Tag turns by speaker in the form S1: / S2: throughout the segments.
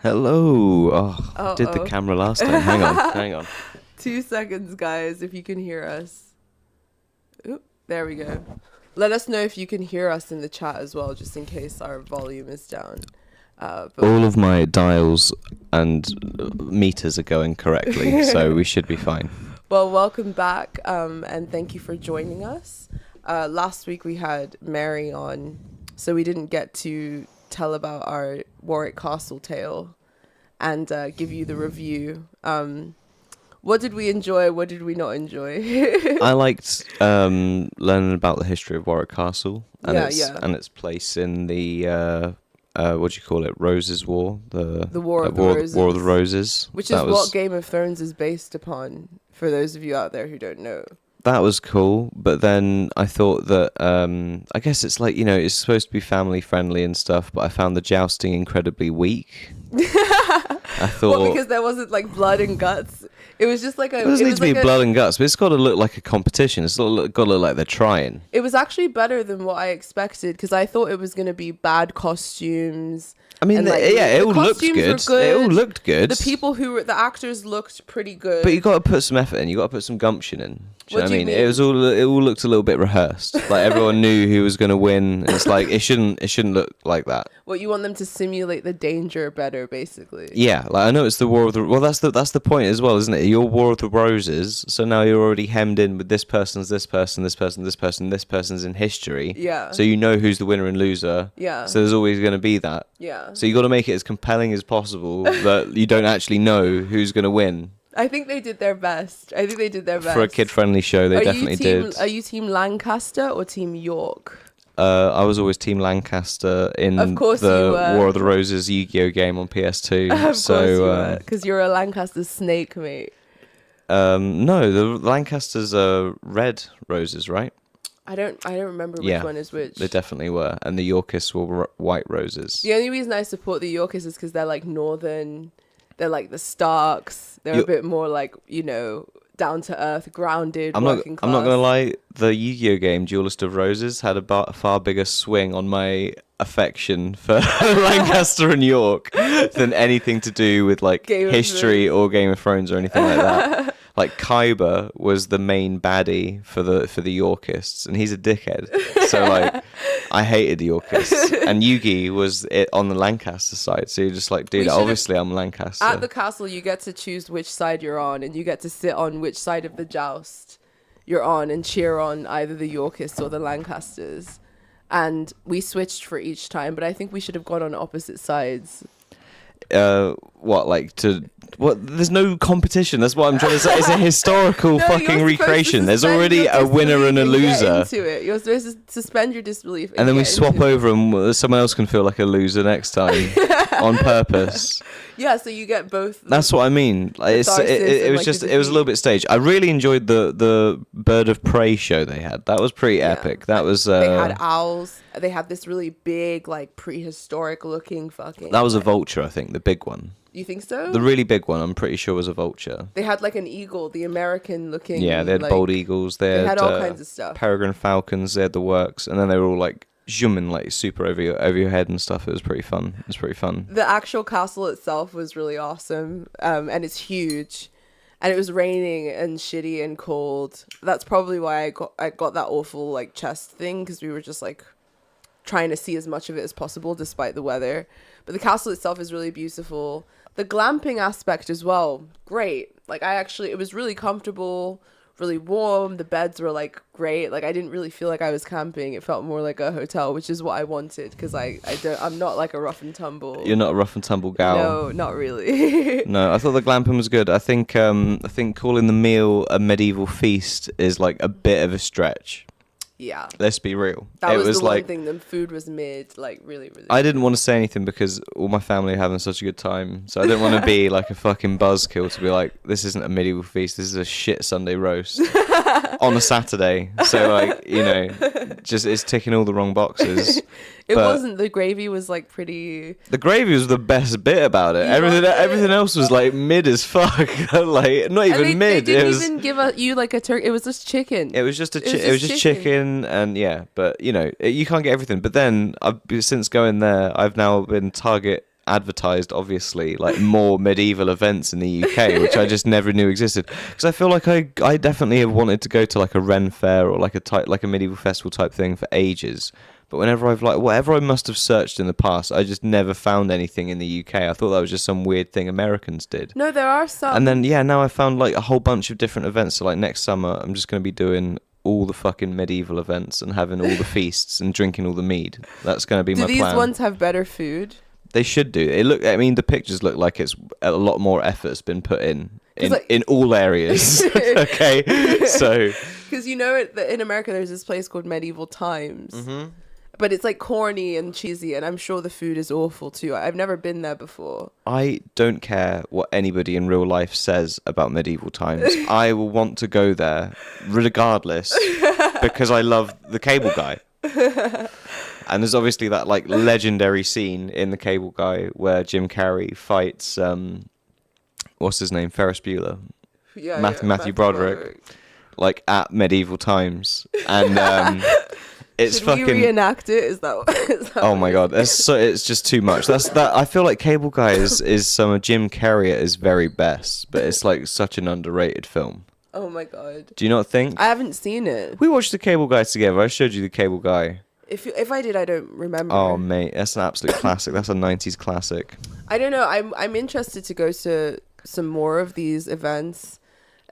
S1: Hello. Oh, did the camera last time. Hang on.
S2: 2 seconds, guys, if you can hear us. Oop, there we go. Let us know if you can hear us in the chat as well, just in case our volume is down.
S1: All of my dials and meters are going correctly, so we should be fine.
S2: Well, welcome back, and thank you for joining us. Last week we had Mary on, so we didn't get to tell about our Warwick Castle tale and give you the review. What did we enjoy? What did we not enjoy?
S1: I liked learning about the history of Warwick Castle and its place in the what do you call it? Roses War, the
S2: War of the Roses.
S1: War of the Roses,
S2: which is what Game of Thrones is based upon. For those of you out there who don't know.
S1: That was cool, but then I thought that, I guess it's like, it's supposed to be family friendly and stuff, but I found the jousting incredibly weak. I thought...
S2: Well, because there wasn't like blood and guts. It was just like a...
S1: It doesn't need to be blood and guts, but it's got to look like a competition. It's got to look like they're trying.
S2: It was actually better than what I expected, because I thought it was going to be bad costumes.
S1: I mean, it all looked good. It all looked good.
S2: The actors looked pretty good.
S1: But you got to put some effort in. You got to put some gumption in. Do you know what I mean?
S2: It
S1: all looked a little bit rehearsed. Like everyone knew who was going to win. And it's like it shouldn't look like that.
S2: Well, you want them to simulate the danger better, basically.
S1: Yeah, like I know it's the War of the... Well, that's the point as well, isn't it? Your War of the Roses. So now you're already hemmed in with this person's this person, this person, this person, this person's in history.
S2: Yeah.
S1: So you know who's the winner and loser.
S2: Yeah.
S1: So there's always going to be that.
S2: Yeah.
S1: So you got to make it as compelling as possible that you don't actually know who's going to win.
S2: I think they did their best.
S1: For a kid-friendly show, they definitely did.
S2: Are you Team Lancaster or Team York?
S1: I was always Team Lancaster in the War of the Roses Yu-Gi-Oh game on PS2.
S2: Of course you were, because you're a Lancaster snake, mate.
S1: No, the Lancasters are red roses, right?
S2: I don't remember which one is which.
S1: They definitely were, and the Yorkists were white roses.
S2: The only reason I support the Yorkists is because they're like northern. They're like the Starks. They're a bit more like, down to earth, grounded, working class.
S1: I'm not gonna lie. The Yu-Gi-Oh game, Duelist of Roses, had a far bigger swing on my affection for Lancaster and York than anything to do with like history or Game of Thrones or anything like that. Like Kaiba was the main baddie for the Yorkists, and he's a dickhead. So like, I hated the Yorkists, and Yugi was it on the Lancaster side. So you're just like, dude, obviously I'm Lancaster.
S2: At the castle, you get to choose which side you're on, and you get to sit on which side of the joust you're on, and cheer on either the Yorkists or the Lancasters. And we switched for each time, but I think we should have gone on opposite sides. There's no competition. That's what I'm trying to say. It's a historical fucking recreation. There's already a winner and a loser. Into it. You're supposed to suspend your disbelief.
S1: And then we swap over and someone else can feel like a loser next time on purpose.
S2: Yeah, so you get both.
S1: That's what I mean. Like, it was a little bit staged. I really enjoyed the Bird of Prey show they had. That was pretty epic. That was.
S2: They had owls. They had this really big, like prehistoric looking fucking.
S1: That was a vulture, I think, the big one.
S2: You think so?
S1: The really big one, I'm pretty sure, was a vulture.
S2: They had like an eagle, the American looking.
S1: Yeah, they had bald eagles. They
S2: had all kinds of stuff.
S1: Peregrine falcons. They had the works, and then they were all like zooming like super over your head and stuff. It was pretty fun. It was pretty fun.
S2: The actual castle itself was really awesome, and it's huge, and it was raining and shitty and cold. That's probably why I got that awful like chest thing, because we were just like trying to see as much of it as possible despite the weather. But the castle itself is really beautiful. The glamping aspect as well, great. Like it was really comfortable, really warm. The beds were like great. Like I didn't really feel like I was camping. It felt more like a hotel, which is what I wanted, because I'm not like a rough and tumble.
S1: You're not a rough and tumble gal.
S2: No, not really.
S1: No, I thought the glamping was good. I think calling the meal a medieval feast is like a bit of a stretch.
S2: Yeah.
S1: Let's be real.
S2: That was the
S1: like,
S2: one thing. The food was mid, like really, really.
S1: I didn't want to say anything because all my family are having such a good time, so I didn't want to be like a fucking buzzkill to be like, this isn't a medieval feast. This is a shit Sunday roast on a Saturday. So like, you know, just it's ticking all the wrong boxes.
S2: It wasn't. The gravy was like pretty.
S1: The gravy was the best bit about it. Everything else was like mid as fuck. Like not even mid.
S2: They didn't even give you like a turkey. It was just chicken.
S1: It was just chicken, and yeah. But you know, you can't get everything. But then since going there, I've now been target advertised, obviously, like more medieval events in the UK, which I just never knew existed. Because I feel like I definitely have wanted to go to like a Ren fair or like a medieval festival type thing for ages. But whenever I've like whatever I must have searched in the past, I just never found anything in the UK. I thought that was just some weird thing Americans did.
S2: No, there are some.
S1: And then now I found like a whole bunch of different events. So like next summer, I'm just going to be doing all the fucking medieval events and having all the feasts and drinking all the mead. That's going to be my plan.
S2: Do these ones have better food?
S1: They should do. The pictures look like it's a lot more effort's been put in all areas. Okay, so
S2: because you know in America there's this place called Medieval Times. Mm-hmm. But it's like corny and cheesy, and I'm sure the food is awful too. I've never been there before.
S1: I don't care what anybody in real life says about medieval times. I will want to go there regardless because I love the Cable Guy. And there's obviously that like legendary scene in the Cable Guy where Jim Carrey fights what's his name? Ferris Bueller.
S2: Yeah,
S1: Matthew Broderick. Like at medieval times. And it's
S2: Should
S1: fucking.
S2: we reenact it? Is that
S1: oh my god, it's just too much. I feel like Cable Guy is some of Jim Carrey at his very best, but it's like such an underrated film.
S2: Oh my god.
S1: Do you not think?
S2: I haven't seen it.
S1: We watched the Cable Guy together. I showed you the Cable Guy.
S2: If I did, I don't remember.
S1: Oh mate, that's an absolute classic. That's a 90s classic.
S2: I don't know. I'm interested to go to some more of these events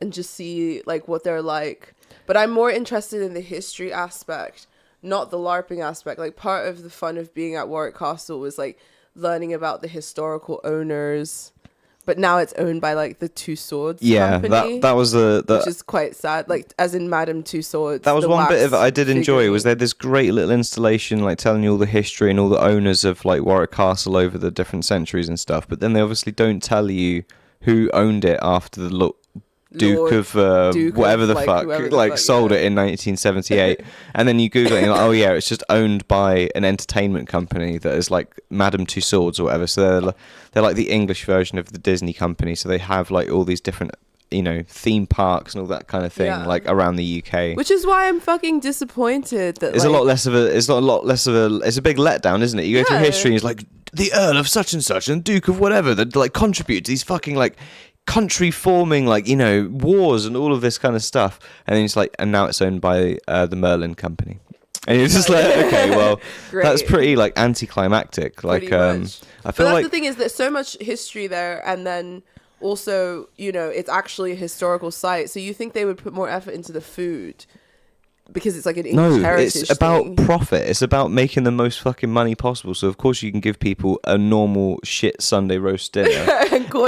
S2: and just see like what they're like. But I'm more interested in the history aspect, not the LARPing aspect. Like part of the fun of being at Warwick Castle was like learning about the historical owners. But now it's owned by like the Two Swords company.
S1: that was
S2: which is quite sad. Like as in Madame Two Swords.
S1: That was one bit of it I did enjoy. Was there this great little installation like telling you all the history and all the owners of like Warwick Castle over the different centuries and stuff. But then they obviously don't tell you who owned it after the Duke of whatever the fuck sold it in 1978. And then you Google it and you're like, oh yeah, it's just owned by an entertainment company that is like Madame Two Swords or whatever. So they're like the English version of the Disney company. So they have like all these different, you know, theme parks and all that kind of thing like around the UK.
S2: Which is why I'm fucking disappointed that
S1: it's a big letdown, isn't it? You go through history and it's like the Earl of such and Duke of whatever that like contribute to these fucking like country forming, like, you know, wars and all of this kind of stuff, and then it's like, and now it's owned by the Merlin company, and you're just like, okay, well, that's pretty like anticlimactic. Like, I feel
S2: that's
S1: like
S2: the thing is there's so much history there, and then also, you know, it's actually a historical site, so you think they would put more effort into the food. Because it's like an English heritage
S1: it's about profit. It's about making the most fucking money possible. So of course you can give people a normal shit Sunday roast dinner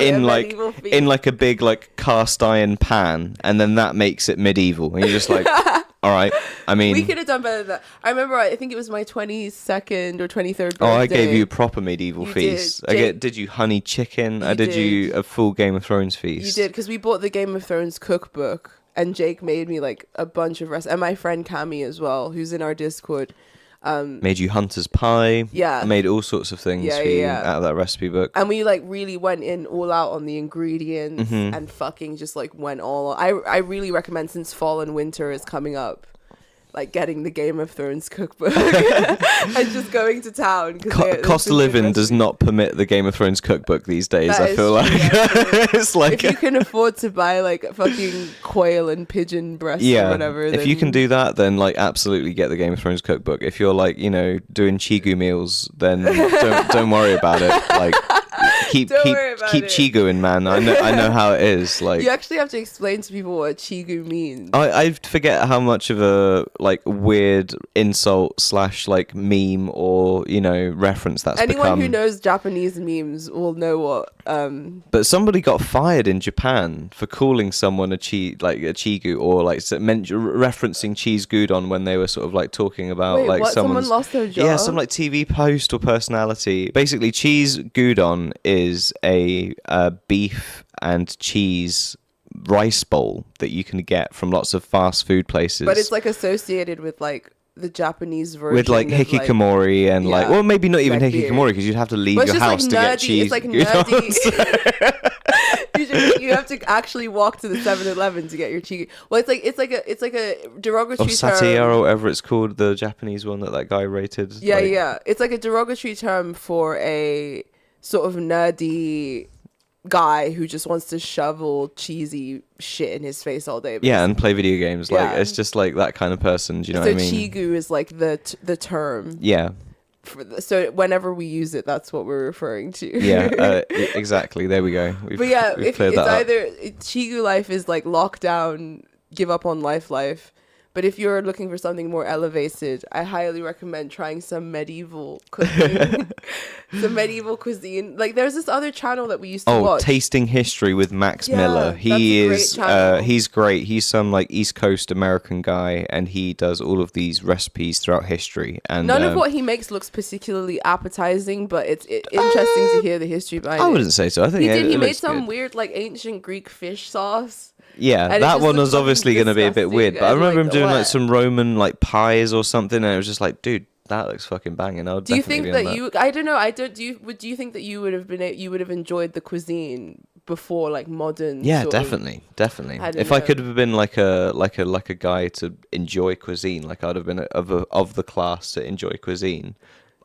S1: in like a big like cast iron pan, and then that makes it medieval. And you're just like, all right. I mean,
S2: we could have done better than that. I remember, I think it was my 22nd or 23rd birthday.
S1: Oh, I gave you a proper medieval feast. Did you honey chicken? I did you a full Game of Thrones feast.
S2: You did, because we bought the Game of Thrones cookbook. And Jake made me like a bunch of recipes, and my friend Cami as well, who's in our Discord.
S1: Made you hunter's pie.
S2: Yeah.
S1: I made all sorts of things for you out of that recipe book.
S2: And we like really went in all out on the ingredients and fucking just like went all on. I really recommend, since fall and winter is coming up, like getting the Game of Thrones cookbook and just going to town.
S1: Cost of living does not permit the Game of Thrones cookbook these days.
S2: That
S1: I
S2: is
S1: feel
S2: true,
S1: like it's like
S2: if you can afford to buy like fucking quail and pigeon breasts or whatever.
S1: If you can do that, then like absolutely get the Game of Thrones cookbook. If you're like doing chigu meals, then don't worry about it. Like keep chiguing, man. I know how it is. Like
S2: you actually have to explain to people what chigu means.
S1: I forget how much of a like weird insult / like meme or reference that's
S2: Anyone
S1: become.
S2: who knows Japanese memes will know what.
S1: But somebody got fired in Japan for calling someone a chigu or like referencing cheese gudon when they were sort of like talking about
S2: someone lost their job.
S1: Yeah, some like TV post or personality. Basically, cheese gudon is a beef and cheese rice bowl that you can get from lots of fast food places.
S2: But it's like associated with like the Japanese version
S1: with like hikikomori and like, well, maybe not even hikikomori because you'd have to leave your house to get cheese.
S2: It's like nerdy. You have to actually walk to the 7-Eleven to get your chigu. Well, it's like a derogatory term.
S1: Satiya or whatever it's called, the Japanese one that guy rated.
S2: Yeah. It's like a derogatory term for a sort of nerdy guy who just wants to shovel cheesy shit in his face all day. Basically.
S1: Yeah, and play video games. Like it's just like that kind of person. Do you know what I mean?
S2: So chigu is like the term.
S1: Yeah.
S2: So whenever we use it, that's what we're referring to.
S1: Yeah, exactly. There we go.
S2: But yeah, if it's either chigu life is like lockdown, give up on life. But if you're looking for something more elevated, I highly recommend trying some medieval cooking. Some medieval cuisine. Like there's this other channel that we used to watch.
S1: Tasting History with Max Miller. He's great. He's some like East Coast American guy, and he does all of these recipes throughout history. And
S2: none of what he makes looks particularly appetizing, but it's interesting to hear the history behind it.
S1: I wouldn't say so. I think
S2: he made some weird like ancient Greek fish sauce.
S1: Yeah, and that one was obviously going to be a bit weird, but I remember him doing like some Roman like pies or something, and it was just like, dude, that looks fucking banging.
S2: Do you think that you? I don't know. Do you think that you would have enjoyed the cuisine before like modern?
S1: Yeah, definitely. If I could have been like a guy to enjoy cuisine, like I'd have been of the class to enjoy cuisine,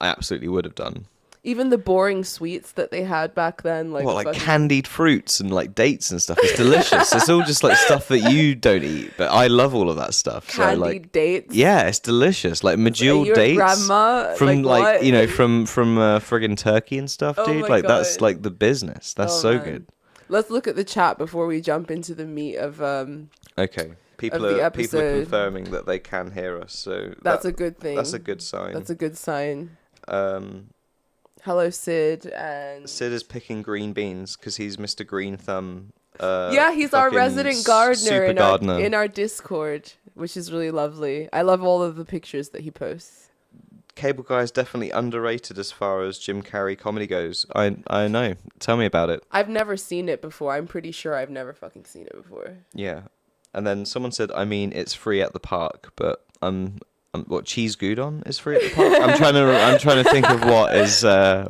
S1: I absolutely would have done.
S2: Even the boring sweets that they had back then, like
S1: candied fruits and like dates and stuff. It's delicious. It's all just like stuff that you don't eat, but I love all of that stuff.
S2: Candied dates.
S1: Yeah, it's delicious. Like medjool dates
S2: grandma
S1: from from friggin' Turkey and stuff, dude. Like God. That's like the business. That's so good.
S2: Let's look at the chat before we jump into the meat of
S1: Okay. People are confirming that they can hear us, so
S2: that's a good thing.
S1: That's a good sign.
S2: Hello, Sid. And
S1: Sid is picking green beans because he's Mr. Green Thumb.
S2: He's our resident gardener
S1: gardener
S2: in our Discord, which is really lovely. I love all of the pictures that he posts.
S1: Cable Guy is definitely underrated as far as Jim Carrey comedy goes. I know. Tell me about it.
S2: I've never seen it before. I'm pretty sure I've never fucking seen it before.
S1: Yeah. And then someone said, it's free at the park, but what cheese gudon is free at the park? I'm trying to think of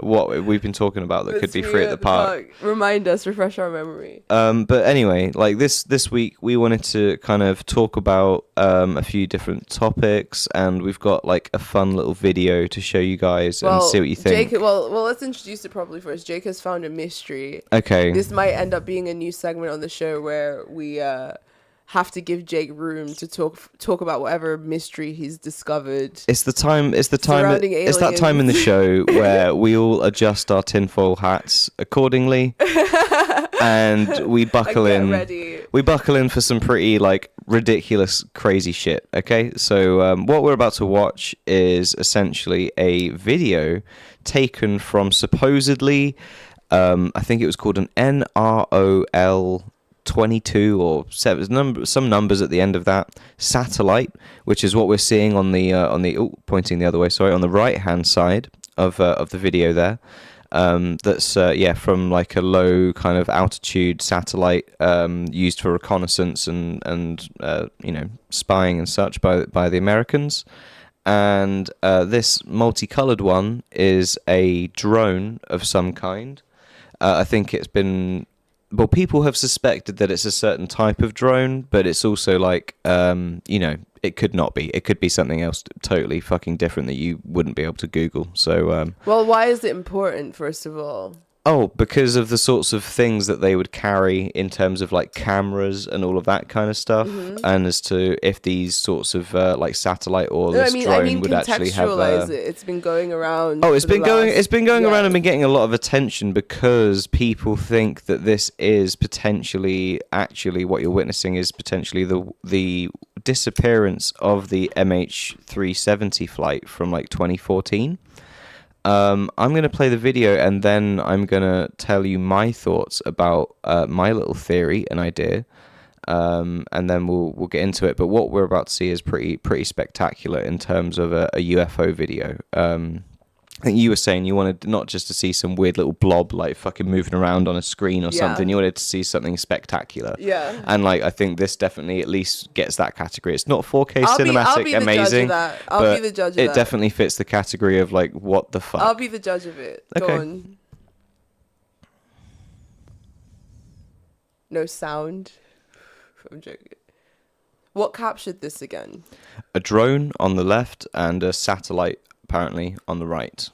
S1: what we've been talking about that could be free at the park.
S2: Remind us, refresh our memory.
S1: But anyway, like this week we wanted to kind of talk about a few different topics, and we've got like a fun little video to show you guys and see what you think.
S2: Jake, well, let's introduce it properly first. Jake has found a mystery.
S1: Okay.
S2: This might end up being a new segment on the show where we have to give Jake room to talk about whatever mystery he's discovered.
S1: It's that time in the show where we all adjust our tinfoil hats accordingly, and we buckle in.
S2: Ready.
S1: We buckle in for some pretty like ridiculous, crazy shit. Okay, so what we're about to watch is essentially a video taken from supposedly, I think it was called an NROL 22 or 7, some numbers at the end of that satellite, which is what we're seeing on the pointing the other way, sorry, on the right hand side of the video there. That's from like a low kind of altitude satellite used for reconnaissance and spying and such by the Americans. And this multicolored one is a drone of some kind. I think it's been well, people have suspected that it's a certain type of drone, but it's also like, it could not be. It could be something else totally fucking different that you wouldn't be able to Google. So,
S2: well, why is it important, first of all?
S1: oh, because of the sorts of things that they would carry in terms of like cameras and all of that kind of stuff, and as to if these sorts of like satellite or this drone would actually have.
S2: Contextualize it. It's been going around.
S1: Oh, it's been going around and been getting a lot of attention because people think that this is potentially actually what you're witnessing is potentially the disappearance of the MH370 flight from like 2014. I'm going to play the video and then I'm going to tell you my thoughts about my little theory and idea, and then we'll get into it. But what we're about to see is pretty spectacular in terms of a UFO video. I think you were saying you wanted not just to see some weird little blob like fucking moving around on a screen or something. You wanted to see something spectacular.
S2: Yeah.
S1: And like I think this definitely at least gets that category. It's not 4K cinematic amazing.
S2: I'll be the judge of that.
S1: It definitely fits the category of like what the fuck.
S2: I'll be the judge of it.
S1: Okay.
S2: Go on. No sound. I'm joking. What captured this again?
S1: A drone on the left and a satellite apparently on the right.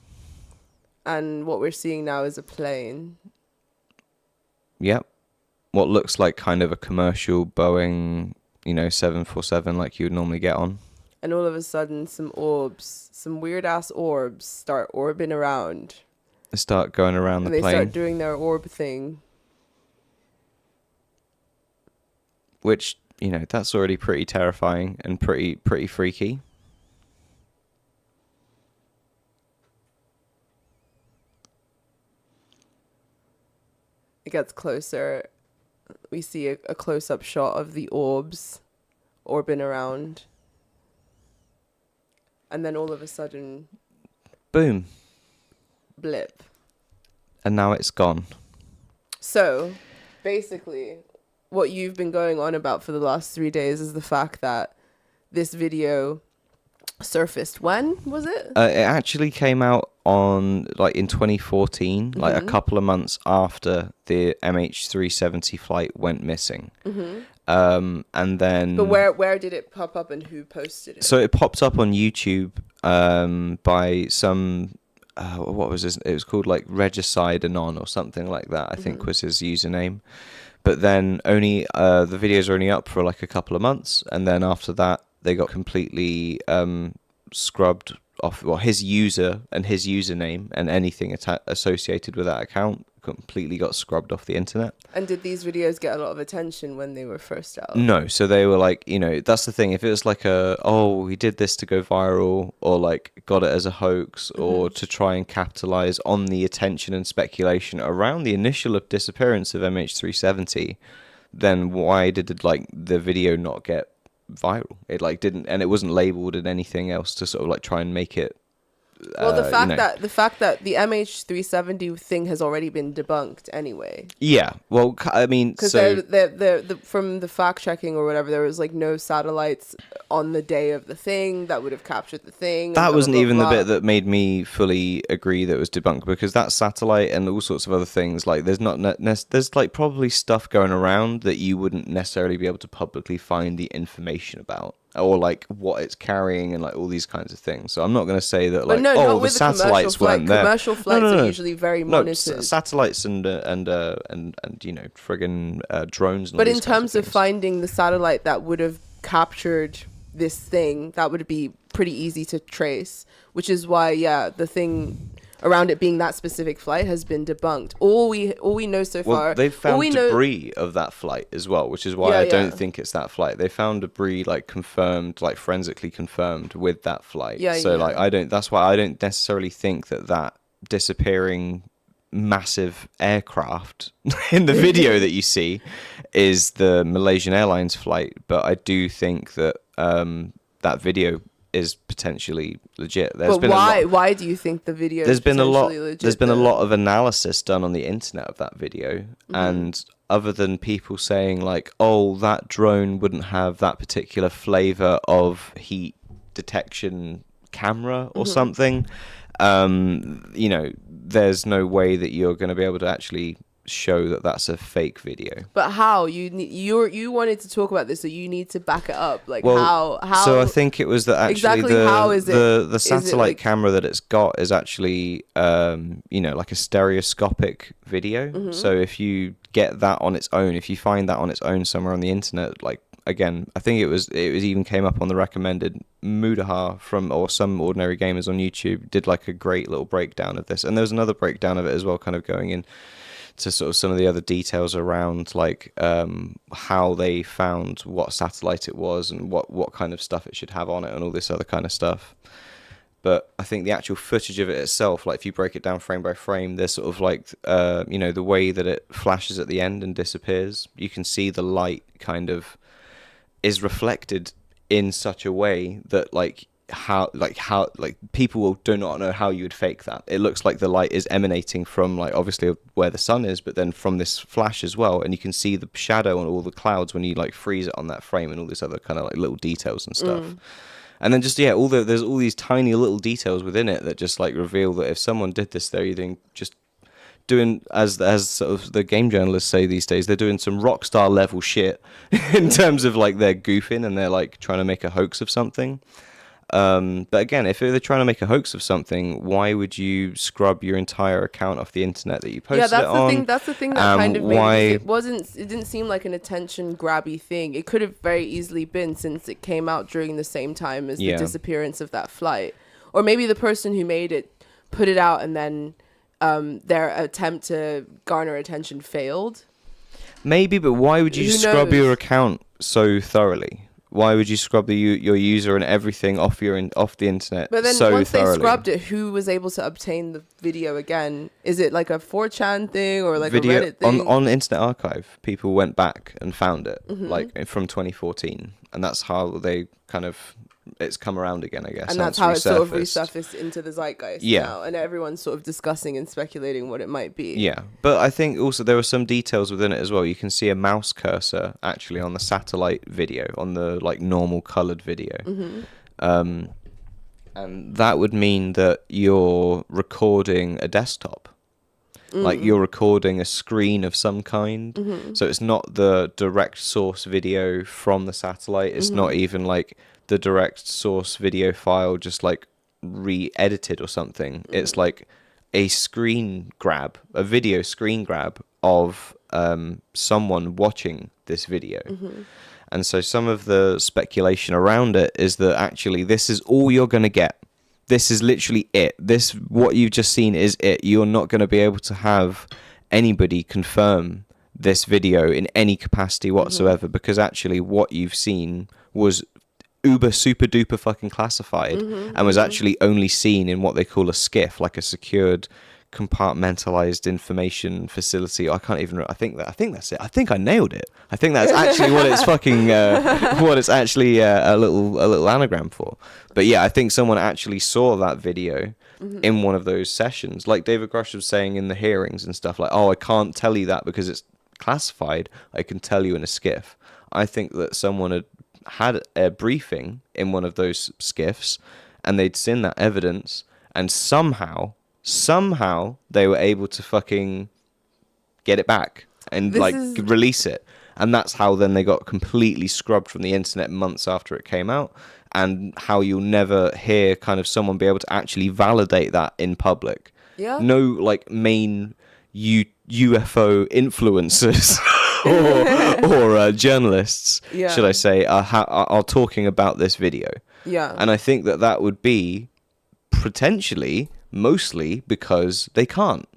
S2: And what we're seeing now is a plane.
S1: Yep. What looks like kind of a commercial Boeing, 747 like you would normally get on.
S2: And all of a sudden some weird ass orbs start orbiting around.
S1: They start going around the plane.
S2: And they start doing their orb thing.
S1: Which, that's already pretty terrifying and pretty freaky.
S2: It gets closer. We see a close-up shot of the orbs orbiting around. And then all of a sudden...
S1: Boom.
S2: Blip.
S1: And now it's gone.
S2: So, basically, what you've been going on about for the last 3 days is the fact that this video surfaced. When was it?
S1: It actually came out in 2014, like a couple of months after the MH370 flight went missing. And then...
S2: But where did it pop up and who posted it?
S1: So it popped up on YouTube by some... what was his... It was called like Regicide Anon or something like that, I think was his username. But then only... the videos are only up for like a couple of months. And then after that, they got completely scrubbed off. Well, his user and his username and anything associated with that account completely got scrubbed off the internet.
S2: And did these videos get a lot of attention when they were first out?
S1: No, so they were like, that's the thing. If it was like we did this to go viral, or like got it as a hoax, or to try and capitalize on the attention and speculation around the initial disappearance of MH370, then why did the video not get viral? It didn't, and it wasn't labeled in anything else to sort of try and make it.
S2: Well, the fact that the MH370 thing has already been debunked anyway.
S1: Yeah, well, I mean,
S2: because from the fact checking or whatever, there was no satellites on the day of the thing that would have captured the thing.
S1: That wasn't even the bit that made me fully agree that it was debunked, because that satellite and all sorts of other things, there's probably stuff going around that you wouldn't necessarily be able to publicly find the information about, or what it's carrying and all these kinds of things. So I'm not going to say that the satellites weren't there.
S2: Commercial flights are usually very monitored.
S1: Satellites and friggin' drones. And
S2: but in terms of finding the satellite that would have captured this thing, that would be pretty easy to trace. Which is why, the thing around it being that specific flight has been debunked. All we know so far...
S1: They found debris of that flight as well, which is why I don't think it's that flight. They found debris confirmed, forensically confirmed with that flight. That's why I don't necessarily think that disappearing massive aircraft in the video that you see is the Malaysian Airlines flight. But I do think that that video is potentially legit.
S2: Why do you think the video is potentially legit?
S1: There's been a lot of analysis done on the internet of that video, and other than people saying that drone wouldn't have that particular flavor of heat detection camera or something, there's no way that you're going to be able to actually show that that's a fake video.
S2: But how? You wanted to talk about this, so you need to back it up. Like,
S1: well,
S2: how?
S1: So I think it was that actually
S2: exactly how is
S1: the satellite
S2: is it like,
S1: camera that it's got is actually like a stereoscopic video. So if you get that on its own, if you find that on its own somewhere on the internet, like, again, I think it was even came up on the recommended. Mudaha or some ordinary gamers on YouTube did like a great little breakdown of this, and there was another breakdown of it as well, kind of going in to sort of some of the other details around like how they found what satellite it was and what kind of stuff it should have on it and all this other kind of stuff. But I think the actual footage of it itself, like if you break it down frame by frame, there's sort of like the way that it flashes at the end and disappears. You can see the light kind of is reflected in such a way that how people do not know how you would fake that. It looks like the light is emanating from like obviously where the sun is, but then from this flash as well, and you can see the shadow on all the clouds when you like freeze it on that frame and all this other kind of like little details and stuff. And then just there's all these tiny little details within it that just like reveal that if someone did this, they're either just doing, as sort of the game journalists say these days, they're doing some rock star level shit in terms of like they're goofing and they're like trying to make a hoax of something. But again, if they're trying to make a hoax of something, why would you scrub your entire account off the internet that you posted it on?
S2: That's the thing that kind of made it didn't seem like an attention grabby thing. It could have very easily been, since it came out during the same time as the disappearance of that flight. Or maybe the person who made it put it out and then their attempt to garner attention failed. Maybe,
S1: but why would you scrub your account so thoroughly? Why would you scrub your user and everything off the internet?
S2: But then
S1: so
S2: once
S1: thoroughly?
S2: They scrubbed it, who was able to obtain the video again? Is it like a 4chan thing or like
S1: video,
S2: a Reddit thing?
S1: On Internet Archive, people went back and found it like from 2014, and that's how they kind of it's come around again, I guess.
S2: And that's how it sort of resurfaced into the zeitgeist now, and everyone's sort of discussing and speculating what it might be.
S1: Yeah, but I think also there were some details within it as well. You can see a mouse cursor actually on the satellite video, on the like normal coloured video. And that would mean that you're recording a desktop. Like you're recording a screen of some kind. So it's not the direct source video from the satellite. It's not even like the direct source video file just like re-edited or something. It's like a screen grab, a video screen grab of someone watching this video. And so some of the speculation around it is that actually this is all you're going to get. This is literally it. What you've just seen is it. You're not going to be able to have anybody confirm this video in any capacity whatsoever, because actually what you've seen was uber super duper fucking classified and was actually only seen in what they call a SCIF, like a secured compartmentalized information facility. I think that's it. I think I nailed it. I think that's actually what it's fucking what it's actually a little anagram for. But yeah, I think someone actually saw that video in one of those sessions, like David Grush was saying in the hearings and stuff, like, oh, I can't tell you that because it's classified. I can tell you in a SCIF. I think that someone had a briefing in one of those SCIFs and they'd seen that evidence, and somehow they were able to fucking get it back and release it. And that's how then they got completely scrubbed from the internet months after it came out, and how you'll never hear kind of someone be able to actually validate that in public. Yeah. No like main UFO influencers or journalists, should I say, are talking about this video. Yeah. And I think that would be potentially mostly because they can't.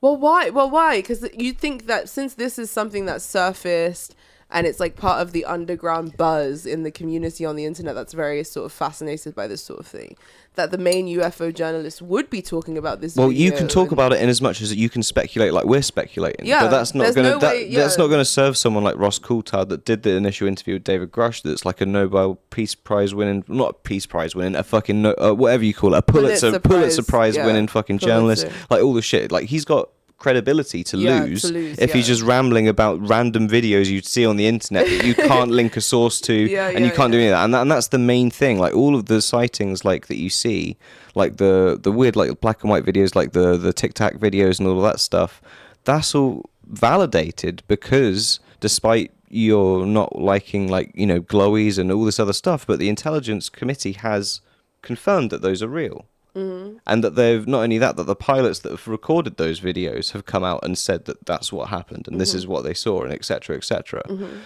S2: Well, why? Because you think that since this is something that's surfaced and it's like part of the underground buzz in the community on the internet that's very sort of fascinated by this sort of thing, that the main UFO journalists would be talking about this.
S1: Well, you can talk about it in as much as you can speculate, like we're speculating. Yeah, but that's not going to that's not going to serve someone like Ross Coulthard that did the initial interview with David Grush. That's like a Nobel Peace Prize winning, not a Peace Prize winning, a fucking whatever you call it, a Pulitzer Prize winning fucking journalist. Like all the shit. Like he's got credibility to lose if he's just rambling about random videos you'd see on the internet that you can't link a source to, and you can't do any of that. And that's the main thing. Like all of the sightings like that you see, like the weird like black and white videos, like the Tic Tac videos and all of that stuff, that's all validated because despite you're not liking, like, you know, glowies and all this other stuff, but the intelligence committee has confirmed that those are real. And that they've not only that the pilots that have recorded those videos have come out and said that that's what happened and this is what they saw, and etc etc.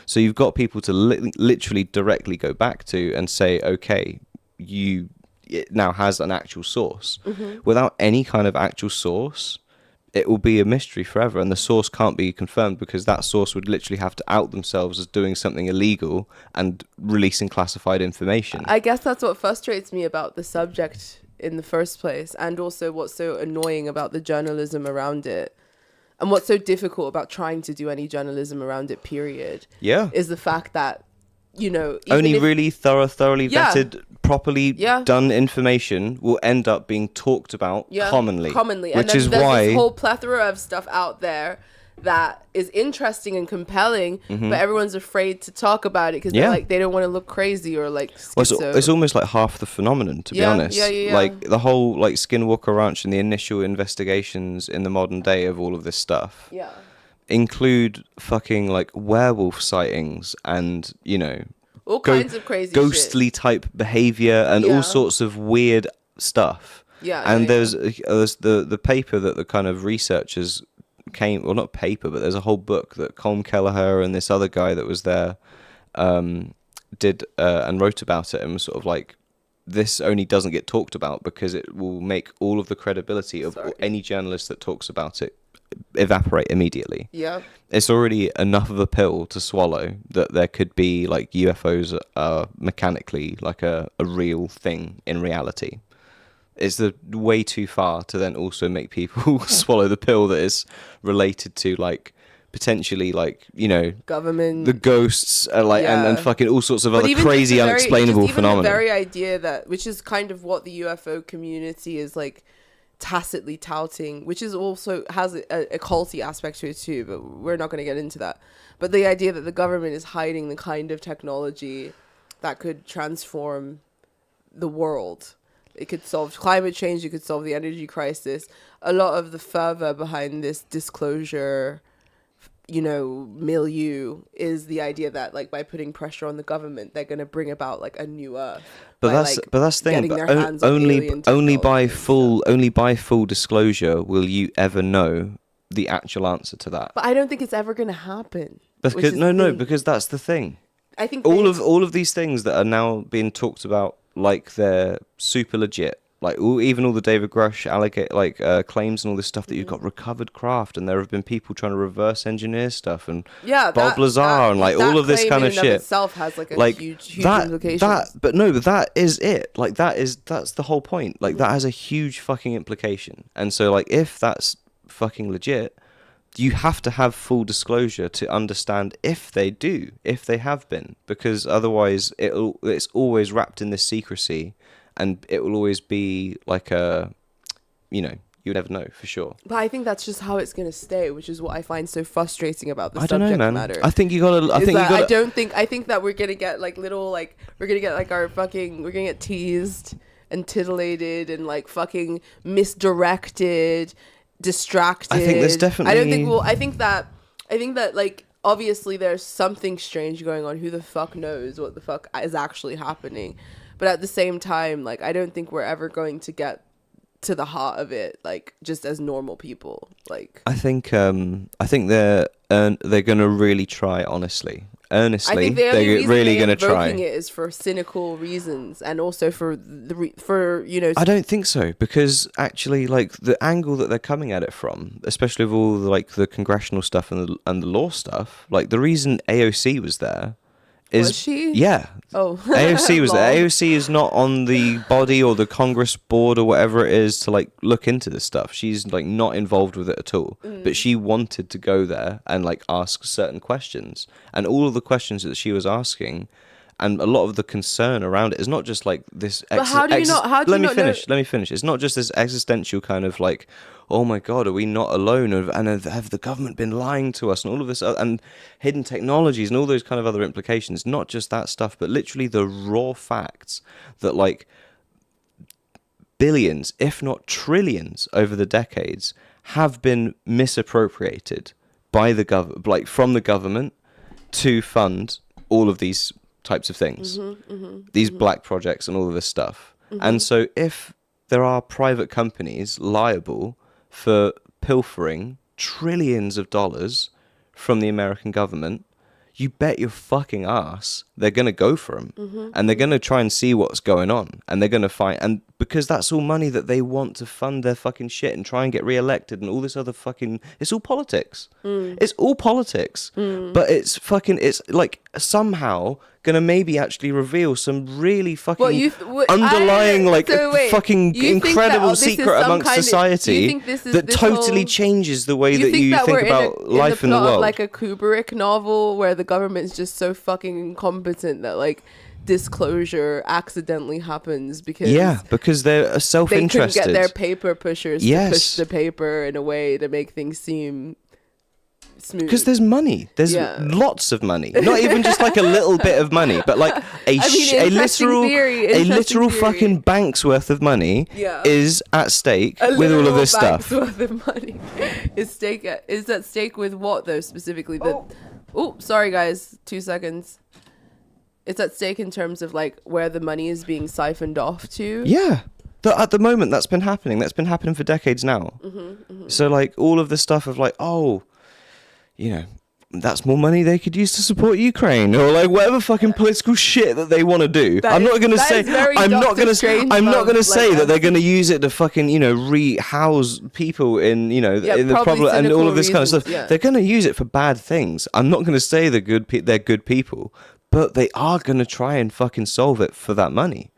S1: So you've got people to literally directly go back to and say, okay, it now has an actual source. Without any kind of actual source, it will be a mystery forever, and the source can't be confirmed because that source would literally have to out themselves as doing something illegal and releasing classified information.
S2: I guess that's what frustrates me about the subject in the first place, and also what's so annoying about the journalism around it, and what's so difficult about trying to do any journalism around it, period,
S1: is
S2: the fact that, you know,
S1: only really thoroughly vetted, properly done information will end up being talked about commonly,
S2: which
S1: and
S2: is
S1: why
S2: there's this whole plethora of stuff out there that is interesting and compelling, but everyone's afraid to talk about it because they're like, they don't want to look crazy or like
S1: it's almost like half the phenomenon, to be honest. Like the whole like Skinwalker Ranch and the initial investigations in the modern day of all of this stuff include fucking like werewolf sightings and, you know,
S2: all kinds of crazy
S1: ghostly type behavior and all sorts of weird stuff. There's the paper that the kind of researchers not paper, but there's a whole book that Colm Kelleher and this other guy that was there did and wrote about it, and was sort of like, this only doesn't get talked about because it will make all of the credibility of any journalist that talks about it evaporate immediately. It's already enough of a pill to swallow that there could be like UFOs are mechanically like a real thing in reality. It's way too far to then also make people swallow the pill that is related to like potentially like, you know,
S2: government,
S1: the ghosts and fucking all sorts of other crazy unexplainable phenomena.
S2: The very idea that, which is kind of what the UFO community is like tacitly touting, which is also has a culty aspect to it too, but we're not going to get into that. But the idea that the government is hiding the kind of technology that could transform the world. It could solve climate change. It could solve the energy crisis. A lot of the fervor behind this disclosure, you know, milieu is the idea that like by putting pressure on the government, they're going to bring about like a new Earth.
S1: But that's the thing. But only by full disclosure will you ever know the actual answer to that.
S2: But I don't think it's ever going to happen.
S1: Because that's the thing.
S2: I think
S1: all of these things that are now being talked about like they're super legit. Like even all the David Grush claims and all this stuff that you've got recovered craft, and there have been people trying to reverse engineer stuff, and Bob Lazar and like all of this kind of shit.
S2: Itself has like a huge implications.
S1: But that is it. Like that's the whole point. Like that has a huge fucking implication. And so like if that's fucking legit, you have to have full disclosure to understand if they have been, because otherwise it's always wrapped in this secrecy, and it will always be like you never know for sure.
S2: But I think that's just how it's going to stay, which is what I find so frustrating about the
S1: subject
S2: subject matter.
S1: I think you gotta. I
S2: think that we're gonna get like little like we're gonna get teased and titillated and like fucking misdirected, distracted.
S1: I think there's definitely.
S2: I think that like obviously there's something strange going on. Who the fuck knows what the fuck is actually happening? But at the same time, like I don't think we're ever going to get to the heart of it, like just as normal people. Like I think
S1: they're gonna really try. Earnestly,
S2: I think they're
S1: really gonna try.
S2: It is for cynical reasons, and also for
S1: I don't think so, because actually, like the angle that they're coming at it from, especially with all the congressional stuff and the law stuff, like the reason AOC was there. Was
S2: she?
S1: Yeah.
S2: Oh.
S1: AOC was there. AOC is not on the body or the Congress board or whatever it is to like look into this stuff. She's like not involved with it at all. But she wanted to go there and like ask certain questions. And all of the questions that she was asking, and a lot of the concern around it is not just like this.
S2: But how do you not?
S1: Let me finish. It's not just this existential kind of like, oh my God, are we not alone? And have the government been lying to us? And all of this, and hidden technologies and all those kind of other implications. Not just that stuff, but literally the raw facts that like billions, if not trillions over the decades have been misappropriated by the like from the government to fund all of these types of things, these black projects and all of this stuff. And so if there are private companies liable for pilfering trillions of dollars from the American government, you bet your fucking ass they're going to go for them. And they're going to try and see what's going on. And they're going to find... And because that's all money that they want to fund their fucking shit and try and get re-elected and all this other fucking... It's all politics. It's all politics. But it's fucking... It's like somehow going to maybe actually reveal some really fucking underlying fucking incredible secret amongst society that totally changes the way that you think about life in the world.
S2: Like a Kubrick novel where the government's just so fucking incompetent that like disclosure accidentally happens because
S1: they're self-interested.
S2: They couldn't get their paper pushers to push the paper in a way to make things seem smooth. Because
S1: there's money. There's lots of money. Not even just like a little bit of money, but like a literal fucking bank's worth of money is at stake with all of this stuff.
S2: Worth of money is at stake with what though specifically? Sorry guys, 2 seconds. It's at stake in terms of like where the money is being siphoned off to.
S1: Yeah. At the moment, that's been happening. That's been happening for decades now. So like all of the stuff of like, that's more money they could use to support Ukraine or like whatever fucking political shit that they want to do. I'm not going to say that they're going to use it to fucking, rehouse people in, in the problem and all of this kind of stuff. Yeah. They're going to use it for bad things. I'm not going to say they're good people, but they are going to try and fucking solve it for that money.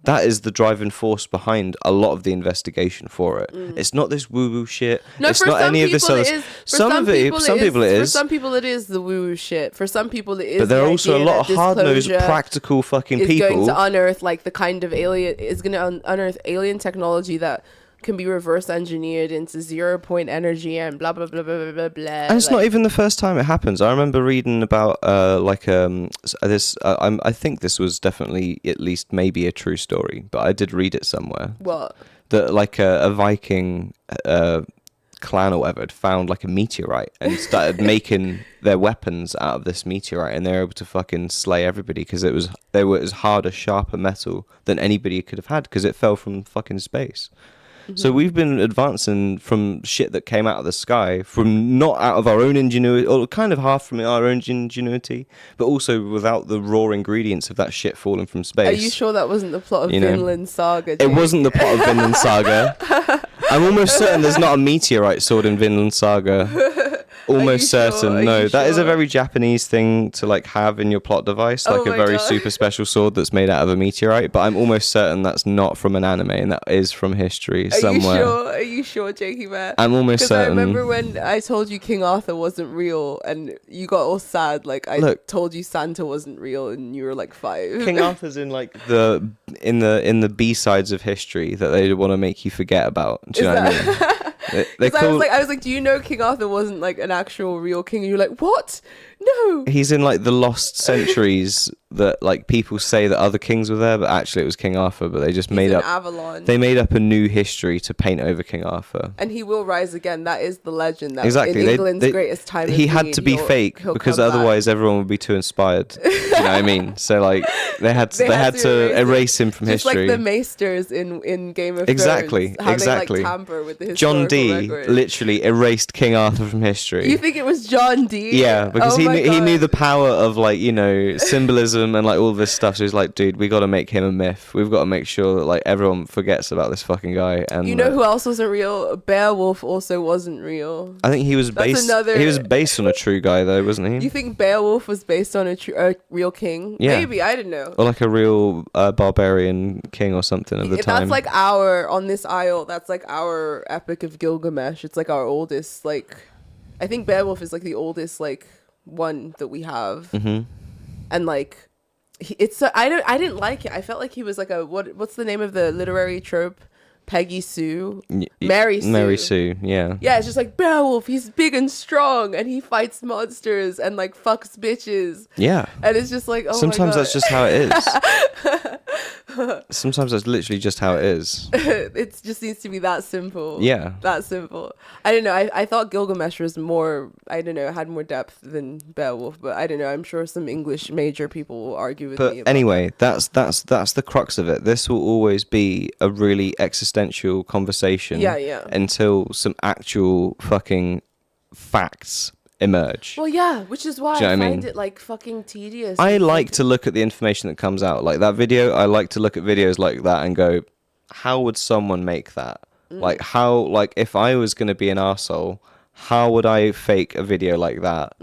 S1: That is the driving force behind a lot of the investigation for it. It's not this woo-woo shit.
S2: No,
S1: it's not any of this other... For some people it is.
S2: For some people it is the woo-woo shit. For some people it is.
S1: But there are also a lot of hard-nosed, practical fucking people.
S2: Is going to unearth like the kind of alien... Is going to unearth alien technology that can be reverse engineered into 0 point energy and blah blah blah blah blah blah.
S1: And it's not even the first time it happens. I remember reading about this. I think this was definitely at least maybe a true story, but I did read it somewhere.
S2: What?
S1: That like a Viking clan or whatever had found like a meteorite and started making their weapons out of this meteorite, and they were able to fucking slay everybody because they were as hard, a sharper metal than anybody could have had because it fell from fucking space. So we've been advancing from shit that came out of the sky, from not out of our own ingenuity, or kind of half from our own ingenuity, but also without the raw ingredients of that shit falling from space.
S2: Are you sure that wasn't the plot of Vinland Saga?
S1: It wasn't the plot of Vinland Saga. I'm almost certain there's not a meteorite sword in Vinland Saga. Almost certain. No, that is a very Japanese thing to like have in your plot device, like a very super special sword that's made out of a meteorite. But I'm almost certain that's not from an anime, and that is from history somewhere.
S2: Are you sure, Jakey man?
S1: I'm almost certain.
S2: I remember when I told you King Arthur wasn't real, and you got all sad. Like I told you Santa wasn't real, and you were like 5.
S1: King Arthur's in like the B-sides of history that they want to make you forget about. Do you know what I mean?
S2: I was like, do you know King Arthur wasn't like an actual real king? And you're like, what? No.
S1: He's in like the lost centuries that like people say that other kings were there, but actually it was King Arthur. But they just made up
S2: Avalon.
S1: They made up a new history to paint over King Arthur.
S2: And he will rise again. That is the legend. That
S1: exactly.
S2: In England's greatest time.
S1: He had to be fake because otherwise everyone would be too inspired. Do you know what I mean? So like they had to erase him from history.
S2: Just like the Maesters in Game of Thrones.
S1: Exactly.
S2: How they like tamper with the
S1: John Dee
S2: record.
S1: literally erased King Arthur from history.
S2: You think it was John Dee?
S1: Yeah, because he knew the power of like, symbolism and like all this stuff. So he's like, dude, we got to make him a myth. We've got to make sure that like everyone forgets about this fucking guy. And
S2: who else wasn't real? Beowulf also wasn't real.
S1: I think he was based on a true guy though, wasn't he?
S2: You think Beowulf was based on a real king?
S1: Yeah.
S2: Maybe, I don't know.
S1: Or like a real barbarian king or something at the time.
S2: That's like on this isle, that's like our Epic of Gilgamesh. It's like our oldest, like, I think Beowulf is like the oldest like one that we have. And like I didn't like it. I felt like he was like what's the name of the literary trope? Peggy Sue, Mary
S1: Sue, yeah.
S2: Yeah, it's just like Beowulf. He's big and strong, and he fights monsters and like fucks bitches.
S1: Yeah,
S2: and it's just like
S1: sometimes that's just how it is. Sometimes that's literally just how it is.
S2: It just needs to be that simple.
S1: Yeah.
S2: That simple. I don't know. I thought Gilgamesh was more, I don't know, had more depth than Beowulf, but I don't know. I'm sure some English major people will argue with me
S1: But
S2: about
S1: anyway, that's the crux of it. This will always be a really existential conversation.
S2: Yeah.
S1: Until some actual fucking facts emerge.
S2: Well, yeah, which is why
S1: Do you know
S2: I
S1: what I
S2: find
S1: mean?
S2: it like fucking tedious.
S1: I like to look at the information that comes out. Like that video, I like to look at videos like that and go, how would someone make that? Like how, like if I was going to be an arsehole, how would I fake a video like that?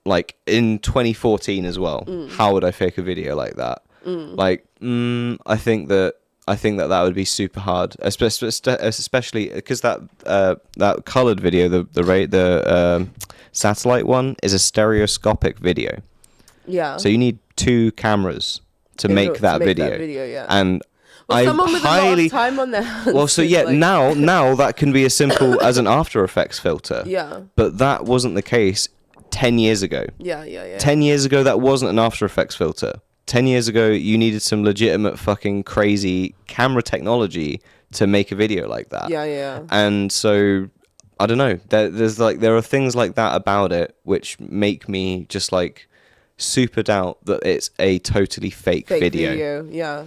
S1: Like in 2014 as well, how would I fake a video like that? Like, I think that would be super hard, especially because that colored video, the satellite one, is a stereoscopic video.
S2: Yeah.
S1: So you need two cameras to make that video.
S2: Yeah.
S1: And
S2: well,
S1: I
S2: someone with
S1: highly
S2: a lot of time on their hands.
S1: well, so yeah,
S2: like,
S1: now that can be as simple as an After Effects filter.
S2: Yeah.
S1: But that wasn't the case 10 years ago.
S2: Yeah.
S1: 10 years ago, that wasn't an After Effects filter. 10 years ago, you needed some legitimate fucking crazy camera technology to make a video like that.
S2: Yeah.
S1: And so, I don't know. There are things like that about it which make me just like super doubt that it's a totally fake video.
S2: Yeah.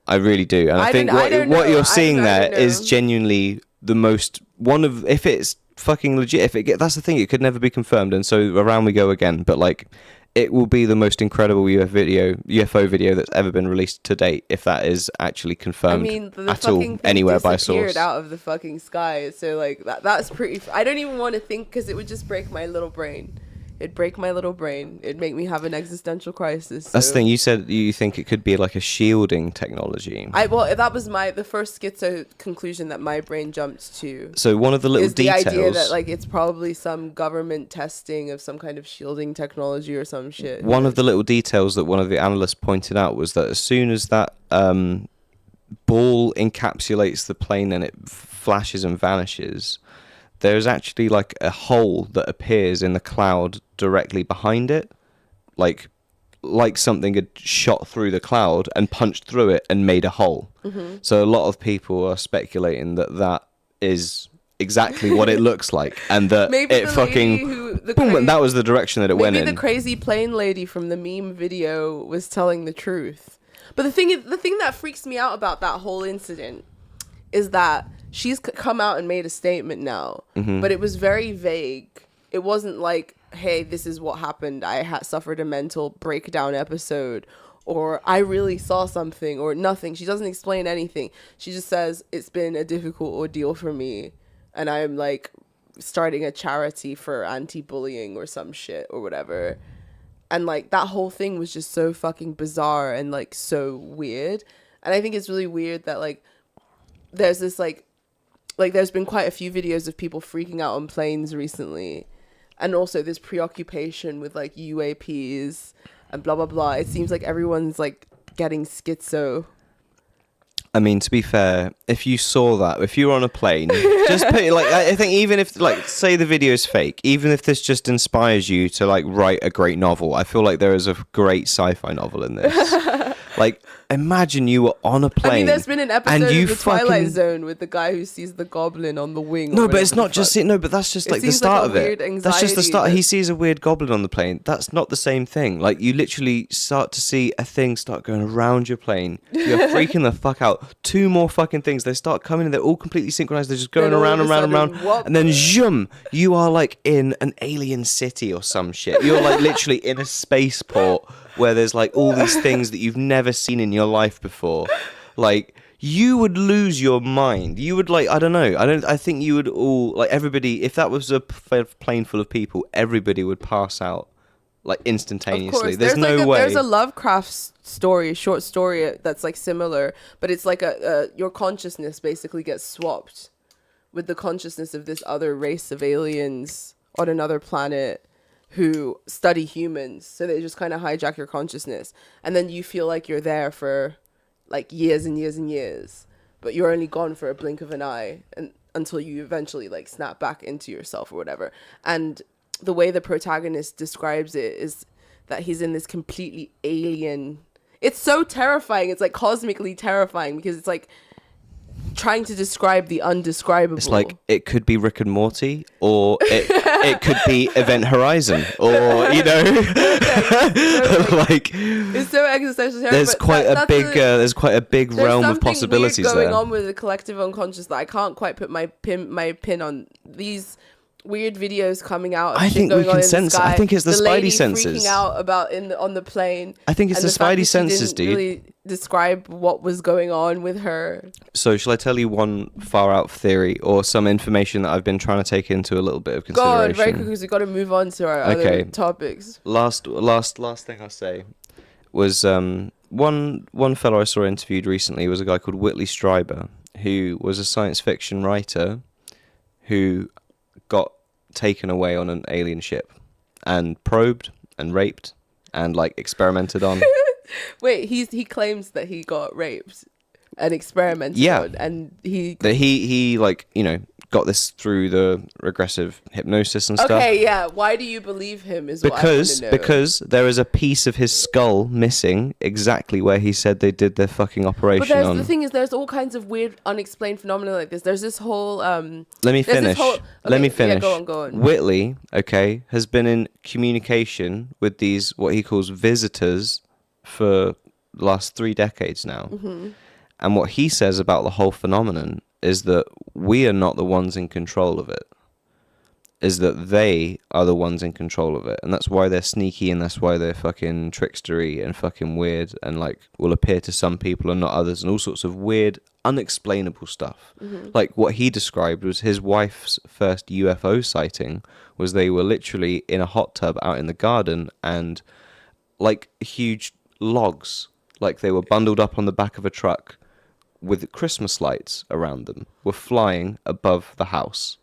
S1: I really do. And I think what you're seeing there is genuinely the most one of, if it's fucking legit, that's the thing, it could never be confirmed, and so around we go again. But like, it will be the most incredible UFO video that's ever been released to date, if that is actually confirmed
S2: the
S1: at all anywhere by source.
S2: Disappeared out of the fucking sky, so like that's pretty. I don't even want to think, because it would just break my little brain. It'd break my little brain. It'd make me have an existential crisis. So.
S1: That's the thing. You said you think it could be like a shielding technology.
S2: Well, that was the first schizo conclusion that my brain jumped to.
S1: So one of the little details,
S2: the idea that like it's probably some government testing of some kind of shielding technology or some shit.
S1: One of the little details that one of the analysts pointed out was that as soon as that ball encapsulates the plane and it flashes and vanishes, there's actually like a hole that appears in the cloud directly behind it, like something had shot through the cloud and punched through it and made a hole. So a lot of people are speculating that is exactly what it looks like, and that
S2: maybe
S1: it fucking boom, and that was the direction that it went in.
S2: Maybe the crazy plane lady from the meme video was telling the truth. But the thing that freaks me out about that whole incident is that she's come out and made a statement now, but it was very vague. It wasn't like, hey, this is what happened. I suffered a mental breakdown episode, or I really saw something, or nothing. She doesn't explain anything. She just says, it's been a difficult ordeal for me, and I'm like starting a charity for anti-bullying or some shit or whatever. And like that whole thing was just so fucking bizarre and like so weird. And I think it's really weird that like there's this like there's been quite a few videos of people freaking out on planes recently, and also this preoccupation with like UAPs and blah blah blah. It seems like everyone's like getting schizo.
S1: I mean, to be fair, if you saw that, if you were on a plane, just put it, like, I think even if, like, say the video is fake, even if this just inspires you to, like, write a great novel, I feel like there is a great sci-fi novel in this. Like, imagine you were on a plane.
S2: I mean, there's been an episode of The Twilight Zone with the guy who sees the goblin on the wing.
S1: No, but it's not just it. No, but that's just like the start of it. That's just the start. He sees a weird goblin on the plane. That's not the same thing. Like, you literally start to see a thing start going around your plane. You're freaking the fuck out. Two more fucking things. They start coming and they're all completely synchronized. They're just going around and around. And then zoom, you are like in an alien city or some shit. You're like literally in a spaceport where there's like all these things that you've never seen in your life before. Like, you would lose your mind. You would, like, I don't know. I think you would all, like, everybody, if that was a plane full of people, everybody would pass out, like, instantaneously.
S2: Of course.
S1: There's no way.
S2: There's a Lovecraft story, short story that's like similar, but it's like your consciousness basically gets swapped with the consciousness of this other race of aliens on another planet who study humans. So they just kind of hijack your consciousness, and then you feel like you're there for like years and years and years, but you're only gone for a blink of an eye, and until you eventually like snap back into yourself or whatever. And the way the protagonist describes it is that he's in this completely alien, it's so terrifying. It's like cosmically terrifying because it's like trying to describe the undescribable.
S1: It's like it could be Rick and Morty, or it could be Event Horizon, or like
S2: it's so existential.
S1: There's quite a big realm of possibilities
S2: weird going
S1: there.
S2: on with the collective unconscious that I can't quite put my pin on. These weird videos coming out.
S1: I think we can sense. I think it's the Spidey senses
S2: freaking out about on the plane.
S1: I think it's the Spidey senses, dude.
S2: Really describe what was going on with her.
S1: So, shall I tell you one far out theory or some information that I've been trying to take into a little bit of consideration?
S2: Go on, very quickly, because we've got to move on to our other topics.
S1: Last thing I'll say was one fellow I saw interviewed recently was a guy called Whitley Strieber, who was a science fiction writer who got taken away on an alien ship and probed and raped and like experimented on.
S2: Wait, he claims that he got raped and experimented on, and
S1: he like, you know, got this through the regressive hypnosis and stuff.
S2: Okay, yeah. Why do you believe him? What I want to know.
S1: Because there is a piece of his skull missing exactly where he said they did their fucking operation on.
S2: But the thing is, there's all kinds of weird, unexplained phenomena like this. There's this whole.
S1: Let me finish.
S2: Yeah, go on.
S1: Whitley, has been in communication with these what he calls visitors for the last 3 decades now, and what he says about the whole phenomenon is that we are not the ones in control of it, is that they are the ones in control of it, and that's why they're sneaky, and that's why they're fucking trickstery and fucking weird, and like will appear to some people and not others, and all sorts of weird, unexplainable stuff. Like what he described was his wife's first UFO sighting was they were literally in a hot tub out in the garden, and like huge logs, like they were bundled up on the back of a truck with Christmas lights around them, were flying above the house.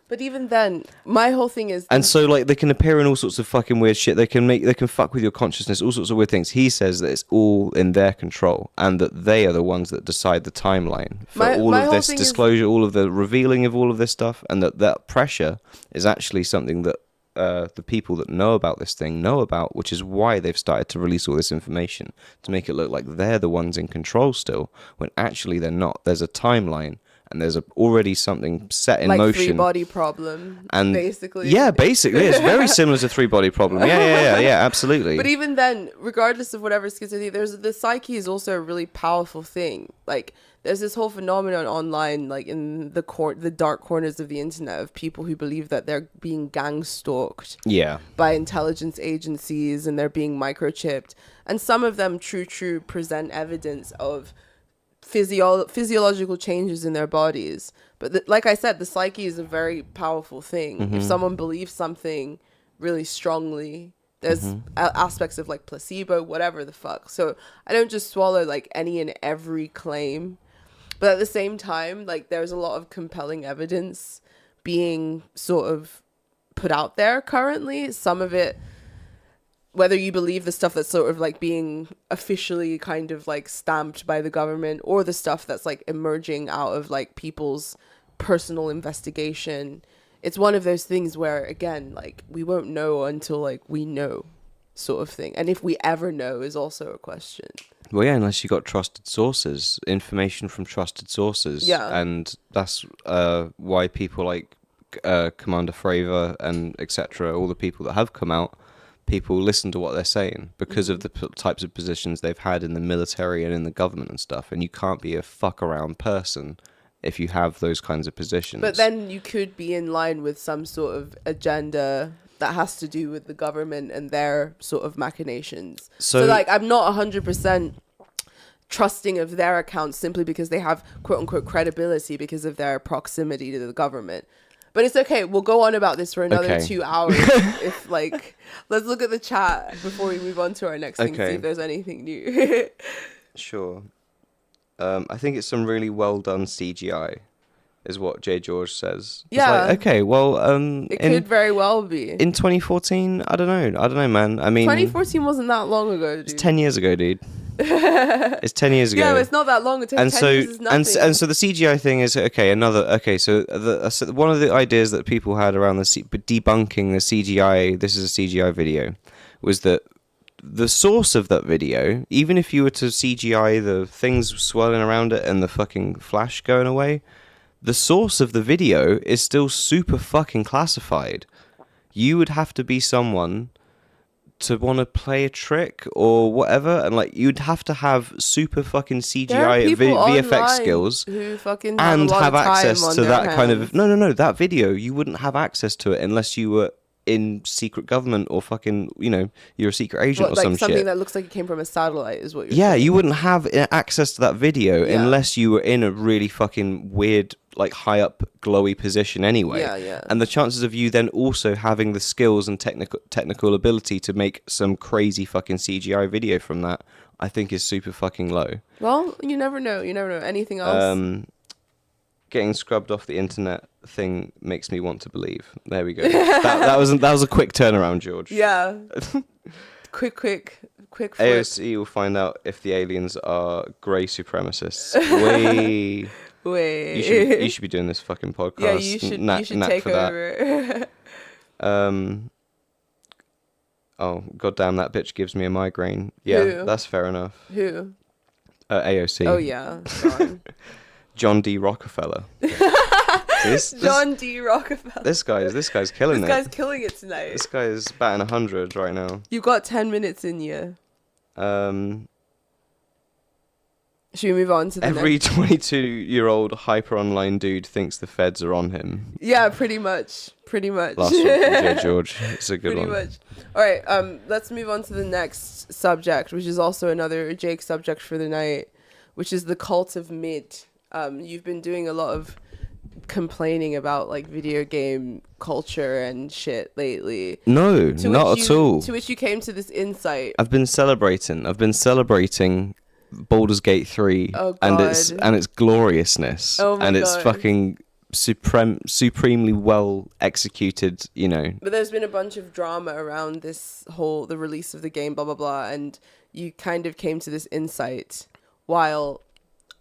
S2: But even then, my whole thing is...
S1: And so, like, they can appear in all sorts of fucking weird shit. They can fuck with your consciousness, all sorts of weird things. He says that it's all in their control, and that they are the ones that decide the timeline for all of this disclosure, all of the revealing of all of this stuff, and that pressure is actually something that the people that know about this thing know about, which is why they've started to release all this information, to make it look like they're the ones in control still, when actually they're not. There's a timeline, and there's already something set in motion.
S2: Like 3-body problem, and basically.
S1: Yeah, basically. It's very similar to 3-body problem. Yeah, absolutely.
S2: But even then, regardless of whatever schizophrenia, the psyche is also a really powerful thing. Like, there's this whole phenomenon online, like in the dark corners of the internet, of people who believe that they're being gang stalked by intelligence agencies, and they're being microchipped. And some of them true present evidence of physiological changes in their bodies. But like I said, the psyche is a very powerful thing. If someone believes something really strongly, there's aspects of like placebo, whatever the fuck. So I don't just swallow like any and every claim. But at the same time, like, there's a lot of compelling evidence being sort of put out there currently. Some of it, whether you believe the stuff that's sort of like being officially kind of like stamped by the government, or the stuff that's like emerging out of like people's personal investigation, it's one of those things where, again, like, we won't know until like we know, sort of thing. And if we ever know is also a question.
S1: Well, yeah, unless you got trusted sources, information from trusted sources. Yeah. And that's why people like Commander Fravor and etc., all the people that have come out, people listen to what they're saying because of the types of positions they've had in the military and in the government and stuff. And you can't be a fuck around person if you have those kinds of positions.
S2: But then you could be in line with some sort of agenda that has to do with the government and their sort of machinations. So like, I'm not 100% trusting of their accounts simply because they have quote unquote credibility because of their proximity to the government. But it's okay. We'll go on about this for another 2 hours. If like, let's look at the chat before we move on to our next thing, see if there's anything new.
S1: Sure. I think it's some really well done CGI. Is what J. George says.
S2: Yeah.
S1: It's like, okay, well,
S2: it could very well be.
S1: In 2014, I don't know, man. I mean,
S2: 2014 wasn't that long ago, dude.
S1: It's 10 years ago, dude. It's 10 years ago.
S2: Yeah, it's not that long. 10 years is nothing.
S1: And so the CGI thing is so one of the ideas that people had around debunking the CGI, this is a CGI video, was that the source of that video, even if you were to CGI the things swirling around it and the fucking flash going away, the source of the video is still super fucking classified. You would have to be someone to want to play a trick or whatever, and like you'd have to have super fucking CGI VFX skills
S2: who fucking
S1: and have access to that
S2: hands.
S1: kind of that video. You wouldn't have access to it unless you were in secret government or fucking, you're a secret agent or
S2: like
S1: some
S2: something
S1: shit.
S2: that looks like it came from a satellite is what you're saying.
S1: You wouldn't have access to that video unless you were in a really fucking weird, like high up glowy position anyway. And the chances of you then also having the skills and technical ability to make some crazy fucking CGI video from that, I think is super fucking low.
S2: Well, you never know. Anything else?
S1: Getting scrubbed off the internet thing makes me want to believe. There we go. that was a quick turnaround, George.
S2: Yeah. quick flip.
S1: AOC will find out if the aliens are grey supremacists.
S2: Wait.
S1: You should be doing this fucking podcast.
S2: Yeah, you should take over.
S1: Oh, goddamn, that bitch gives me a migraine. Yeah,
S2: Who?
S1: That's fair enough.
S2: Who?
S1: AOC.
S2: Oh yeah.
S1: John D. Rockefeller.
S2: John D. Rockefeller.
S1: This guy's killing it.
S2: This guy's killing it tonight.
S1: This guy is batting 100 right now.
S2: You've got 10 minutes in you. Should we move on to the
S1: every 22-year-old hyper online dude thinks the feds are on him?
S2: Yeah, pretty much. Last
S1: one, yeah, George. It's a good one.
S2: Pretty much. All right, let's move on to the next subject, which is also another Jake subject for the night, which is the cult of mid. You've been doing a lot of complaining about like video game culture and shit lately.
S1: No, not at all.
S2: To which you came to this insight.
S1: I've been celebrating Baldur's Gate 3 and its gloriousness and its fucking supremely well executed,
S2: But there's been a bunch of drama around the release of the game, blah blah blah, and you kind of came to this insight while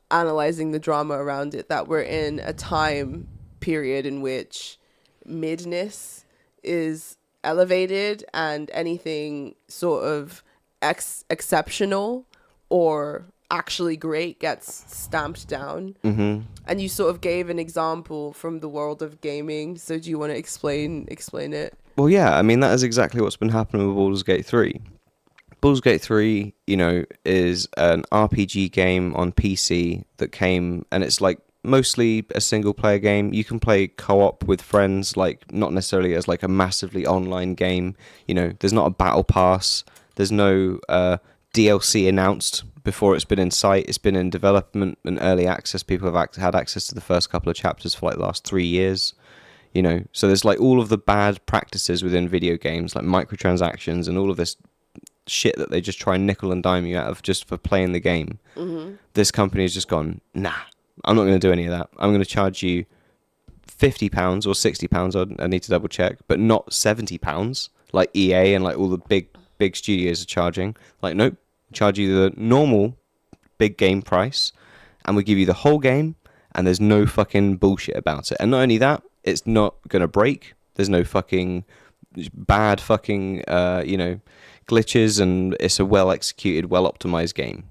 S2: analyzing the drama around it that we're in a time period in which midness is elevated and anything sort of exceptional or actually great gets stamped down.
S1: Mm-hmm.
S2: And you sort of gave an example from the world of gaming. So do you want to explain it?
S1: Well, yeah, I mean, that is exactly what's been happening with Baldur's Gate 3. Baldur's Gate 3, is an RPG game on PC that came, and it's like mostly a single player game. You can play co-op with friends, like not necessarily as like a massively online game. There's not a battle pass. There's no DLC announced before it's been in sight. It's been in development and early access. People have had access to the first couple of chapters for like the last 3 years. So there's like all of the bad practices within video games, like microtransactions and all of this shit that they just try and nickel and dime you out of just for playing the game.
S2: Mm-hmm.
S1: This company has just gone, nah, I'm not going to do any of that. I'm going to charge you £50 or £60. I need to double check, but not £70 like EA and like all the big studios are charging. Like, nope, charge you the normal big game price, and we give you the whole game, and there's no fucking bullshit about it. And not only that, it's not going to break. There's no fucking bad fucking, glitches, and it's a well executed, well optimized game,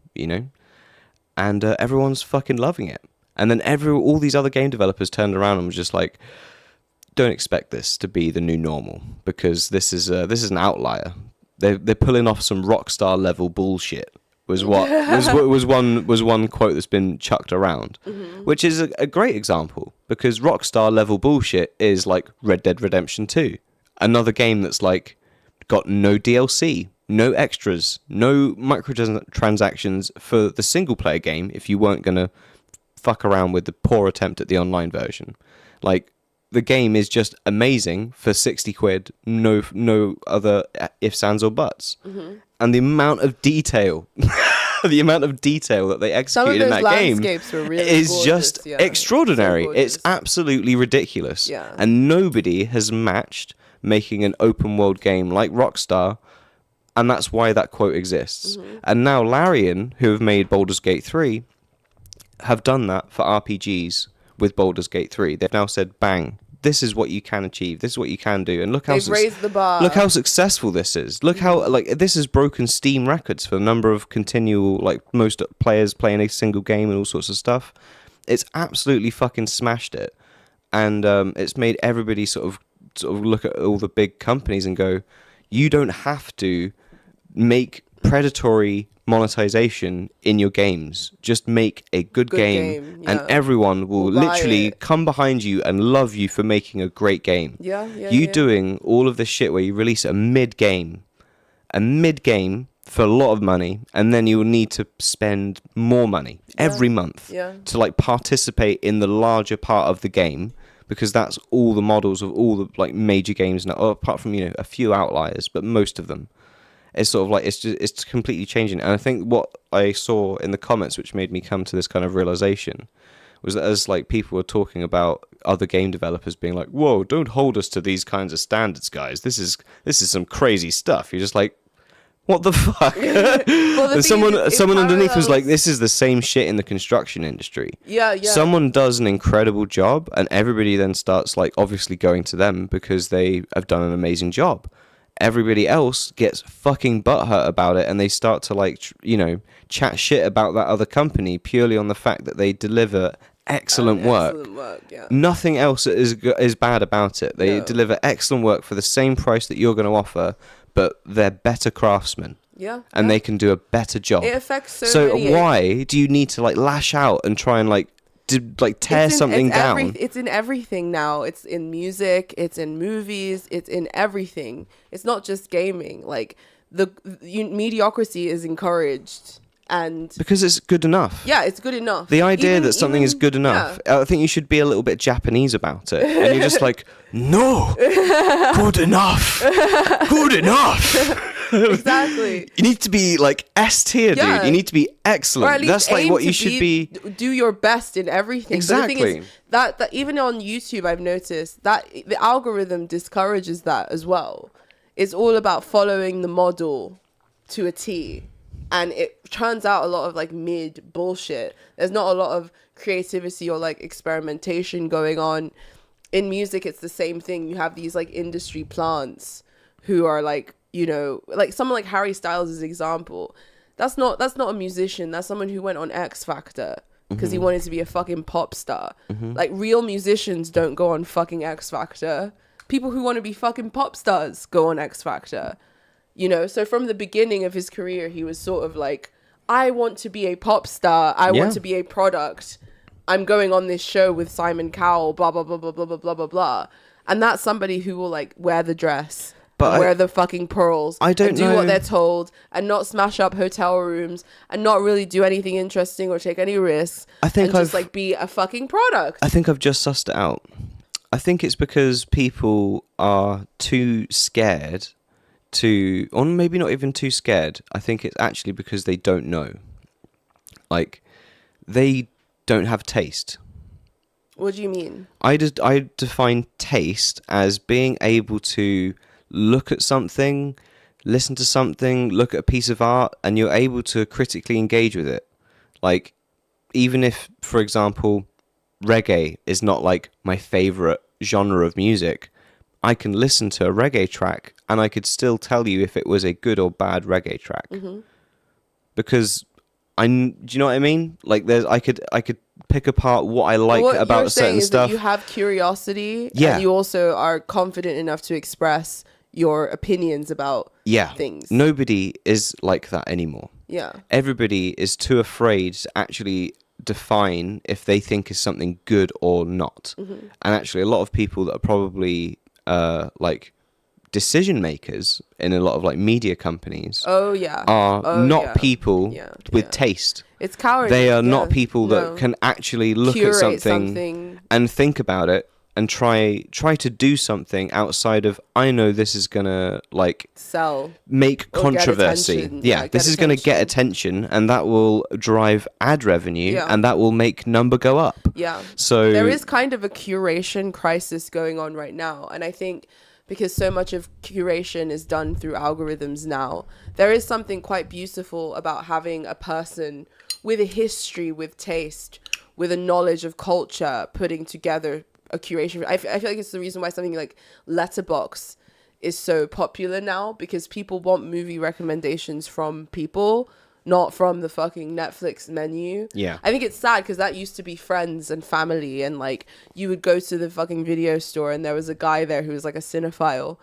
S1: and everyone's fucking loving it. And then all these other game developers turned around and was just like, don't expect this to be the new normal, because this is an outlier. They're pulling off some Rockstar level bullshit. Was one quote that's been chucked around,
S2: mm-hmm.
S1: which is a great example, because Rockstar level bullshit is like Red Dead Redemption 2, another game that's like got no DLC, no extras, no microtransactions for the single player game if you weren't gonna fuck around with the poor attempt at the online version. Like, the game is just amazing for 60 quid, no other ifs, ands or buts.
S2: Mm-hmm.
S1: And the amount of detail that they execute in that game is just extraordinary. So it's absolutely ridiculous.
S2: Yeah.
S1: And nobody has matched making an open world game like Rockstar, and that's why that quote exists.
S2: Mm-hmm.
S1: And now Larian, who have made Baldur's Gate 3, have done that for RPGs with Baldur's Gate 3. They've now said, bang, this is what you can achieve. This is what you can do. And look how
S2: they've raised the bar.
S1: Look how successful this is. Look how like this has broken Steam records for the number of continual like most players playing a single game and all sorts of stuff. It's absolutely fucking smashed it, and it's made everybody sort of look at all the big companies and go, you don't have to make predatory monetization in your games. Just make a good game and everyone will literally come behind you and love you for making a great game. Doing all of this shit where you release a mid game for a lot of money, and then you will need to spend more money every month to like participate in the larger part of the game, because that's all the models of all the like major games now, apart from a few outliers, but most of them. It's sort of like it's completely changing. And I think what I saw in the comments, which made me come to this kind of realization, was that as like people were talking about other game developers being like, "Whoa, don't hold us to these kinds of standards, guys. This is some crazy stuff." You're just like, what the fuck? Well, someone underneath was like, this is the same shit in the construction industry. Yeah. Someone does an incredible job, and everybody then starts like obviously going to them because they have done an amazing job. Everybody else gets fucking butthurt about it, and they start to like chat shit about that other company purely on the fact that they deliver excellent work. Nothing else is bad about it. They deliver excellent work for the same price that you're going to offer, but they're better craftsmen. And they can do a better job.
S2: It affects so many.
S1: Why do you need to like lash out and try and like tear something down?
S2: It's in everything now. It's in music, it's in movies, it's in everything. It's not just gaming. Like mediocrity is encouraged, and
S1: because it's good enough.
S2: Yeah, it's good enough.
S1: The idea that something is good enough, I think you should be a little bit Japanese about it. And you're just like, no, good enough, good enough.
S2: Exactly.
S1: You need to be like S tier, dude. You need to be excellent.
S2: Or at least
S1: that's like what you should be.
S2: Do your best in everything.
S1: Exactly.
S2: But the thing is that even on YouTube, I've noticed that the algorithm discourages that as well. It's all about following the model to a T. And it turns out a lot of like mid bullshit. There's not a lot of creativity or like experimentation going on. In music, it's the same thing. You have these like industry plants who are like, like someone like Harry Styles is an example. That's not a musician. That's someone who went on X Factor because he wanted to be a fucking pop star. Like real musicians don't go on fucking X Factor. People who want to be fucking pop stars go on X Factor. So from the beginning of his career, he was sort of like, I want to be a pop star. I want to be a product. I'm going on this show with Simon Cowell, blah, blah, blah, blah, blah, blah, blah, blah, blah. And that's somebody who will like wear the dress, wear the fucking pearls, and do what they're told, and not smash up hotel rooms, and not really do anything interesting or take any risks. Just like be a fucking product.
S1: I think I've just sussed it out. I think it's because people are too scared or maybe not even too scared. I think it's actually because they don't know. Like, they don't have taste.
S2: What do you mean?
S1: I define taste as being able to look at something, listen to something, look at a piece of art, and you're able to critically engage with it. Like, even if, for example, reggae is not like my favorite genre of music, I can listen to a reggae track and I could still tell you if it was a good or bad reggae track. Because do you know what I mean? Like I could pick apart what I like about certain stuff.
S2: That you have curiosity, and you also are confident enough to express your opinions about things. Nobody
S1: is like that anymore. Everybody is too afraid to actually define if they think is something good or not. And actually a lot of people that are probably like decision makers in a lot of like media companies are not people with taste.
S2: It's cowardly.
S1: They are not people that can actually look at something and think about it and try to do something outside of, I know this is gonna like make controversy. This is gonna get attention, and that will drive ad revenue, and that will make number go up. So
S2: there is kind of a curation crisis going on right now, and I think because so much of curation is done through algorithms now, there is something quite beautiful about having a person with a history, with taste, with a knowledge of culture, putting together a curation. I feel like it's the reason why something like Letterboxd is so popular now, because people want movie recommendations from people, not from the fucking Netflix menu.
S1: Yeah.
S2: I think it's sad because that used to be friends and family, and like you would go to the fucking video store and there was a guy there who was like a cinephile.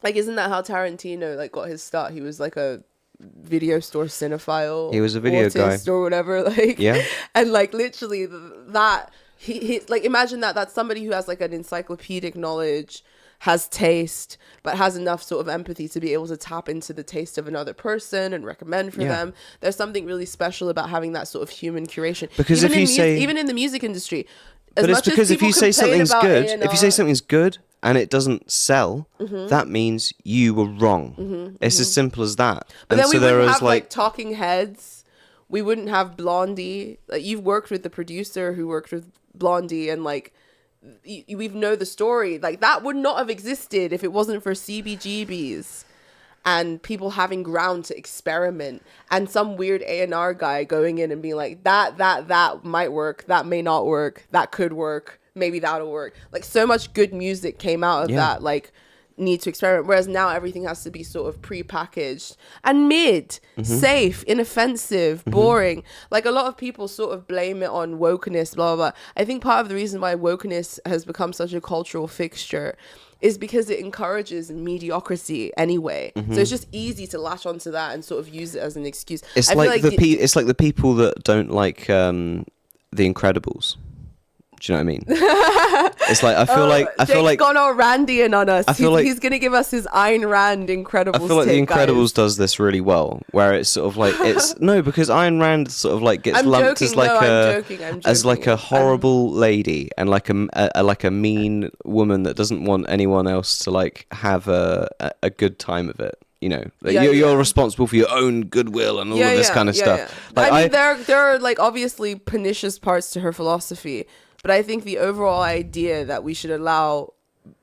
S2: Like, isn't that how Tarantino like got his start? He was like a video store cinephile.
S1: He was a video guy
S2: or whatever. Like,
S1: yeah.
S2: And like literally that he like, imagine that's somebody who has like an encyclopedic knowledge, has taste, but has enough sort of empathy to be able to tap into the taste of another person and recommend for them. There's something really special about having that sort of human curation.
S1: Because
S2: even
S1: if you say,
S2: even in the music industry,
S1: but it's because if you say something's good,
S2: A&R,
S1: if you say something's good and it doesn't sell, that means you were wrong. It's as simple as that.
S2: But
S1: and
S2: then
S1: so
S2: we
S1: there
S2: wouldn't
S1: is
S2: have like Talking Heads. We wouldn't have Blondie. Like, you've worked with the producer who worked with Blondie, and like we've know the story. Like, that would not have existed if it wasn't for CBGBs and people having ground to experiment, and some weird A&R guy going in and being like, that might work, that may not work, that could work, maybe that'll work. Like, so much good music came out of that, like, need to experiment. Whereas now everything has to be sort of pre-packaged and safe, inoffensive, boring. Like, a lot of people sort of blame it on wokeness, blah, blah, blah. I think part of the reason why wokeness has become such a cultural fixture is because it encourages mediocrity anyway. So it's just easy to latch onto that and sort of use it as an excuse.
S1: It's like it's like the people that don't like The Incredibles. Do you know what I mean? It's like I feel like
S2: gone all Randian on us.
S1: Like
S2: he's gonna give us his Ayn Rand Incredibles.
S1: I feel like The Incredibles
S2: guys.
S1: does this really well, where it's sort of like it's no, because Ayn Rand sort of like gets lumped as like as like a horrible lady and like a mean woman that doesn't want anyone else to like have a good time of it. You know, like you're responsible for your own goodwill and all of this kind of stuff. Like,
S2: I mean, there are like obviously pernicious parts to her philosophy, but I think the overall idea that we should allow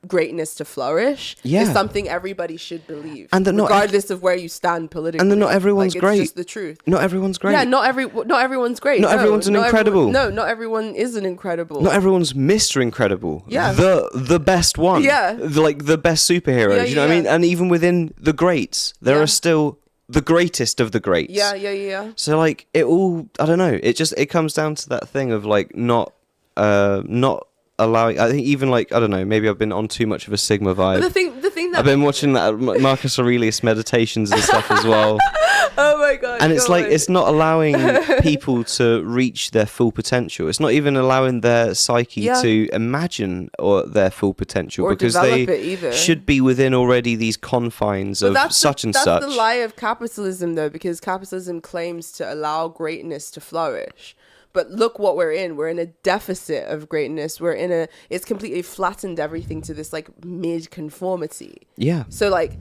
S2: greatness to flourish is something everybody should believe,
S1: and that
S2: regardless of where you stand politically.
S1: And that not everyone's great.
S2: It's just the truth.
S1: Not everyone's great.
S2: Yeah, not everyone's great.
S1: Not everyone's an incredible.
S2: Not everyone is an incredible.
S1: Not everyone's Mr. Incredible.
S2: Yeah.
S1: The best one.
S2: Yeah.
S1: Like the best superhero. You know what I mean? And even within the greats, there are still the greatest of the greats.
S2: Yeah.
S1: So like it all, I don't know. It comes down to that thing of like not allowing. I think even like, I don't know, maybe I've been on too much of a Sigma vibe.
S2: But the thing that
S1: I've been watching that Marcus Aurelius meditations and stuff as well.
S2: Oh my god!
S1: And it's like it's not allowing people to reach their full potential. It's not even allowing their psyche to imagine their full potential,
S2: or
S1: because they
S2: either.
S1: should be within already these confines of such and such.
S2: That's the lie of capitalism, though, because capitalism claims to allow greatness to flourish. But look what we're in. We're in a deficit of greatness. It's completely flattened everything to this like mid-conformity.
S1: Yeah.
S2: So like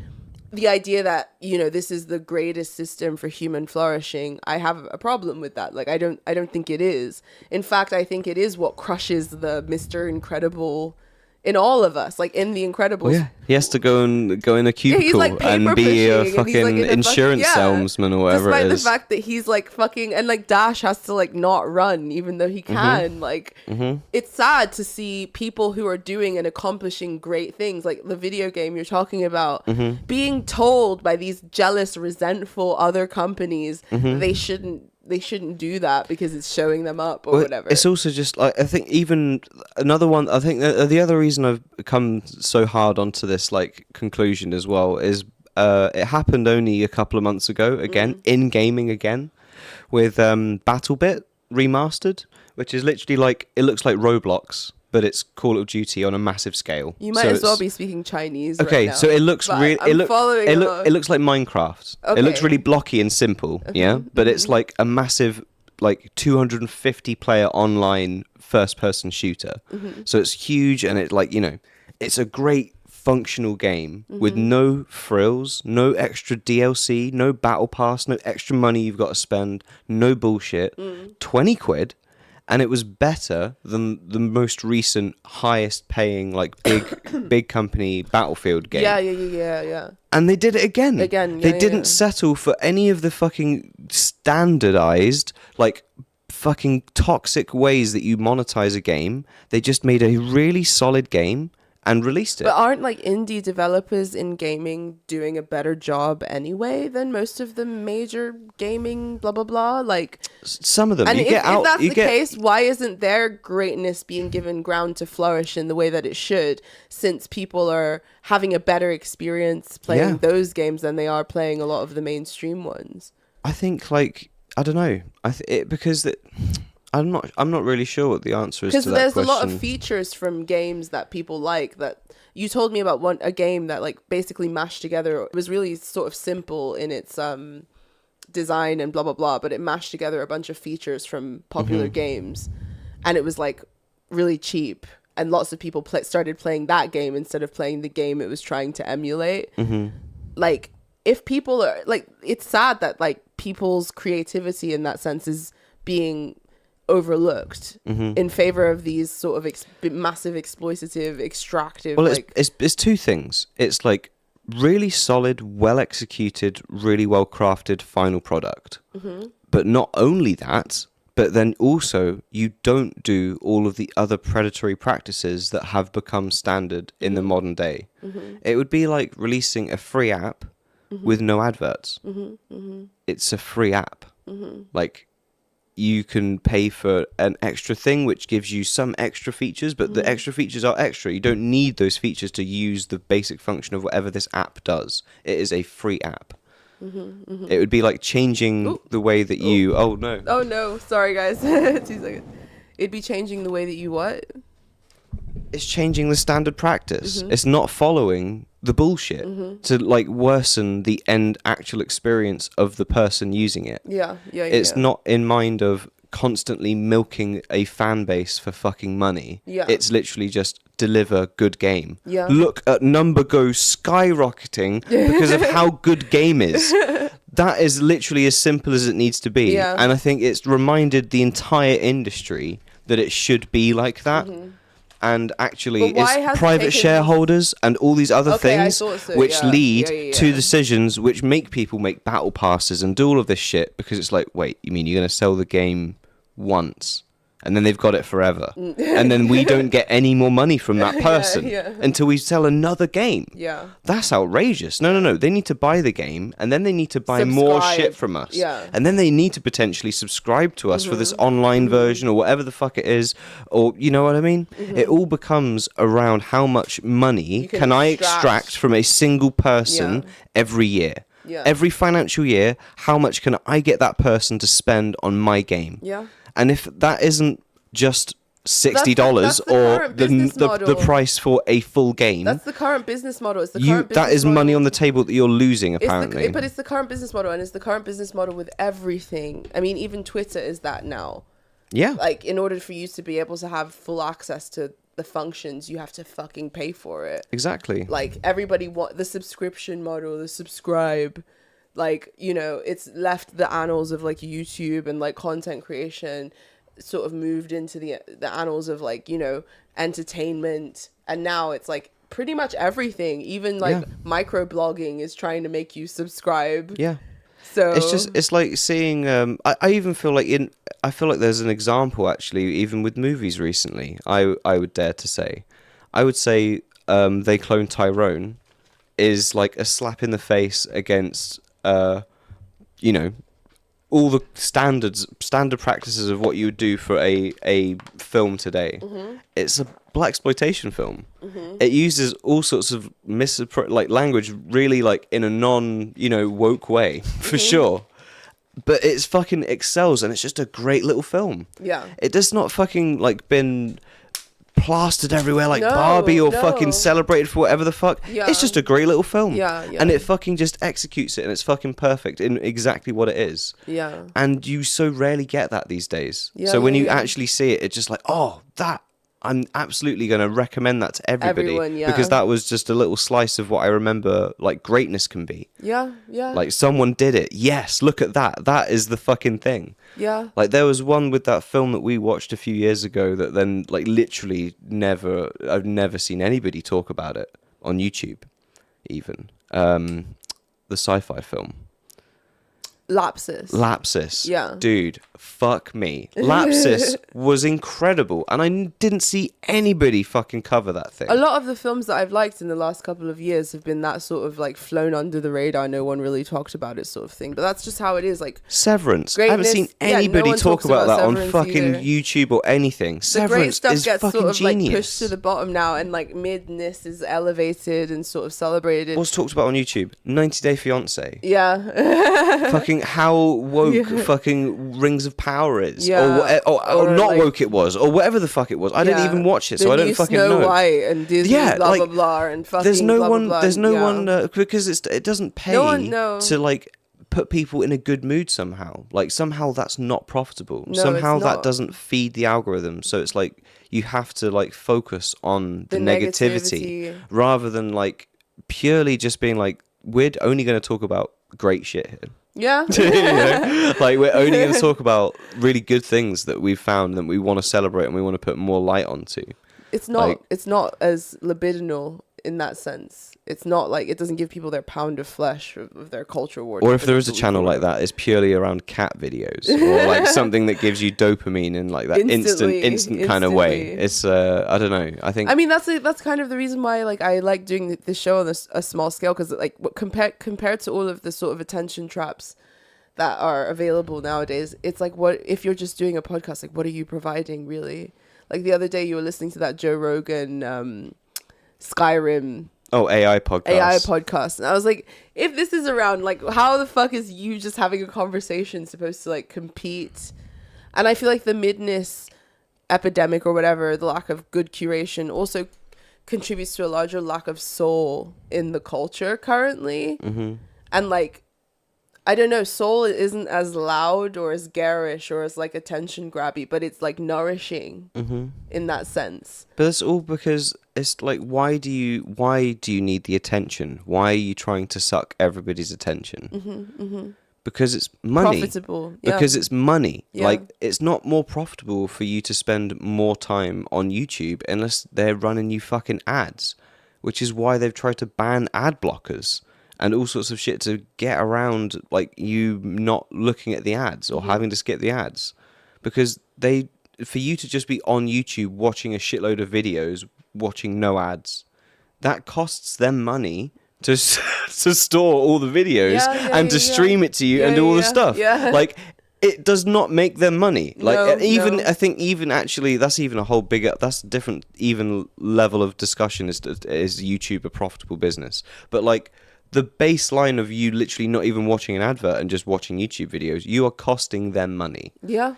S2: the idea that, you know, this is the greatest system for human flourishing, I have a problem with that. Like, I don't think it is. In fact, I think it is what crushes the Mr. Incredible in all of us, like in The Incredibles.
S1: Well, yeah, he has to go in a cubicle
S2: he's like
S1: and be a fucking
S2: like
S1: insurance salesman or whatever
S2: Despite
S1: it is.
S2: the fact that he's like fucking, and like Dash has to like not run even though he can. Like, it's sad to see people who are doing and accomplishing great things, like the video game you're talking about, being told by these jealous, resentful other companies they shouldn't do that because it's showing them up or whatever.
S1: It's also just like, I think even another one, I think the other reason I've come so hard onto this like conclusion as well is it happened only a couple of months ago again, in gaming again, with BattleBit Remastered, which is literally like, it looks like Roblox, but it's Call of Duty on a massive scale.
S2: You might as well be speaking Chinese.
S1: Okay,
S2: right now,
S1: so it looks really. It looks like Minecraft.
S2: Okay.
S1: It looks really blocky and simple. Yeah, but it's like a massive, like 250 player online first person shooter. So it's huge, and it like, you know, it's a great functional game with no frills, no extra DLC, no battle pass, no extra money you've got to spend, no bullshit. 20 quid. And it was better than the most recent, highest paying, like big company Battlefield game.
S2: Yeah.
S1: And they did it again. They didn't settle for any of the fucking standardized, like fucking toxic ways that you monetize a game. They just made a really solid game and released it.
S2: But aren't like indie developers in gaming doing a better job anyway than most of the major gaming blah blah blah? Like
S1: some of them,
S2: and
S1: you
S2: if,
S1: get out.
S2: If that's
S1: you
S2: the
S1: get,
S2: case, why isn't their greatness being given ground to flourish in the way that it should? Since people are having a better experience playing those games than they are playing a lot of the mainstream ones.
S1: I think like I don't know. Because I'm not really sure what the answer is to that question.
S2: Because there's a lot of features from games that people like that you told me about a game that like basically mashed together. It was really sort of simple in its design and blah blah blah, but it mashed together a bunch of features from popular games, and it was like really cheap. And lots of people started playing that game instead of playing the game it was trying to emulate. Like if people are like, it's sad that like people's creativity in that sense is being overlooked in favor of these sort of massive exploitative extractive.
S1: Well, it's two things. It's like really solid, well executed, really well crafted final product, but not only that, but then also you don't do all of the other predatory practices that have become standard in the modern day. It would be like releasing a free app with no adverts. It's a free app. Like you can pay for an extra thing which gives you some extra features, but the extra features are extra. You don't need those features to use the basic function of whatever this app does. It is a free app. It would be like changing the way that you... Oh, no.
S2: Oh, no. Sorry, guys. 2 seconds. It'd be changing the way that you what?
S1: It's changing the standard practice. It's not following the bullshit to like worsen the end actual experience of the person using it. It's not in mind of constantly milking a fan base for fucking money. It's literally just deliver good game. Look at number go skyrocketing because of how good game is. That is literally as simple as it needs to be. And I think it's reminded the entire industry that it should be like that. And actually it's private shareholders and all these other things which lead to decisions which make people make battle passes and do all of this shit, because it's like, wait, you mean you're going to sell the game once and then they've got it forever and then we don't get any more money from that person until we sell another game? That's outrageous. No, they need to buy the game and then they need to buy more shit from us, and then they need to potentially subscribe to us for this online version or whatever the fuck it is, or you know what I mean. It all becomes around how much money can I extract from a single person every year. Every financial year, how much can I get that person to spend on my game? And if that isn't just $60 or the price for a full game,
S2: that's the current business model. It's
S1: that is money on the table that you're losing, apparently.
S2: But it's the current business model, and it's the current business model with everything. I mean, even Twitter is that now. Like, in order for you to be able to have full access to the functions, you have to fucking pay for it.
S1: Exactly.
S2: Like, everybody want the subscription model, the subscribe. Like, you know, it's left the annals of like YouTube and like content creation sort of moved into the annals of like, you know, entertainment, and now it's like pretty much everything, even like microblogging is trying to make you subscribe. So it's like seeing I even feel like there's an example actually even with movies recently. I would dare to say, I would say They Clone Tyrone is like a slap in the face against you know, all the standard practices of what you would do for a film today. It's a blaxploitation film. It uses all sorts of language really like in a non, you know, woke way for sure. But it's fucking excels, and it's just a great little film. It does not fucking like been plastered everywhere like Barbie or fucking celebrated for whatever the fuck. It's just a great little film. And it fucking just executes it, and it's fucking perfect in exactly what it is. And you so rarely get that these days. So when you actually see it, it's just like, oh, that I'm absolutely going to recommend that to everybody, because that was just a little slice of what I remember like greatness can be. Like someone did it. Yes, look at that. That is the fucking thing. Like there was one with that film that we watched a few years ago that then like literally I've never seen anybody talk about it on YouTube even. The sci-fi film. Lapsus. Yeah.
S1: Dude, fuck me. Lapsus was incredible. And I didn't see anybody fucking cover that thing.
S2: A lot of the films that I've liked in the last couple of years have been that sort of like flown under the radar. No one really talked about it sort of thing. But that's just how it is. Like
S1: Severance. I haven't seen anybody talk about that on fucking
S2: either.
S1: YouTube or anything.
S2: The great
S1: Severance
S2: stuff
S1: is
S2: gets
S1: fucking
S2: sort of
S1: genius.
S2: like pushed to the bottom now, and like midness is elevated and sort of celebrated.
S1: What's talked about on YouTube? 90 Day Fiancé.
S2: Yeah.
S1: Fucking how woke fucking Rings of Power is.
S2: Yeah.
S1: Or not
S2: like,
S1: woke it was. Or whatever the fuck it was. I didn't even watch it, so I don't fucking
S2: Snow
S1: know.
S2: White and Disney blah blah blah and fucking
S1: there's no
S2: blah,
S1: one
S2: blah, blah.
S1: there's no one because it doesn't pay
S2: No.
S1: to like put people in a good mood somehow. Like somehow that's not profitable.
S2: No,
S1: somehow
S2: it's
S1: that
S2: not.
S1: doesn't feed the algorithm. So it's like you have to like focus on the negativity rather than like purely just being like we're only going to talk about great shit here.
S2: Yeah.
S1: You know? Like we're only going to talk about really good things that we've found that we want to celebrate and we want to put more light onto.
S2: It's not as libidinal in that sense. It's not like it doesn't give people their pound of flesh of their culture war.
S1: Or if there is a channel like that, it's purely around cat videos or like something that gives you dopamine in like that instant kind of way. It's I don't know. I mean
S2: that's kind of the reason why like I like doing this show on a small scale, because like compared to all of the sort of attention traps that are available nowadays, it's like, what if you're just doing a podcast, like what are you providing really? Like the other day you were listening to that Joe Rogan Skyrim
S1: AI podcast.
S2: And I was like, if this is around, like how the fuck is you just having a conversation supposed to like compete? And I feel like the midness epidemic or whatever, the lack of good curation also contributes to a larger lack of soul in the culture currently.
S1: Mm-hmm.
S2: And like, I don't know, soul isn't as loud or as garish or as like attention grabby, but it's like nourishing in that sense.
S1: But it's all because it's like, why do you need the attention? Why are you trying to suck everybody's attention? Because it's money.
S2: Profitable.
S1: Because it's money.
S2: Yeah.
S1: Like, it's not more profitable for you to spend more time on YouTube unless they're running you fucking ads, which is why they've tried to ban ad blockers and all sorts of shit to get around like you not looking at the ads or having to skip the ads. Because for you to just be on YouTube watching a shitload of videos, watching no ads, that costs them money to store all the videos and to stream it to you and do all the stuff. Yeah. Like, it does not make them money. Like, I think even actually that's even a whole bigger, that's a different even level of discussion. Is YouTube a profitable business? But like, the baseline of you literally not even watching an advert and just watching YouTube videos, you are costing them money. Yeah.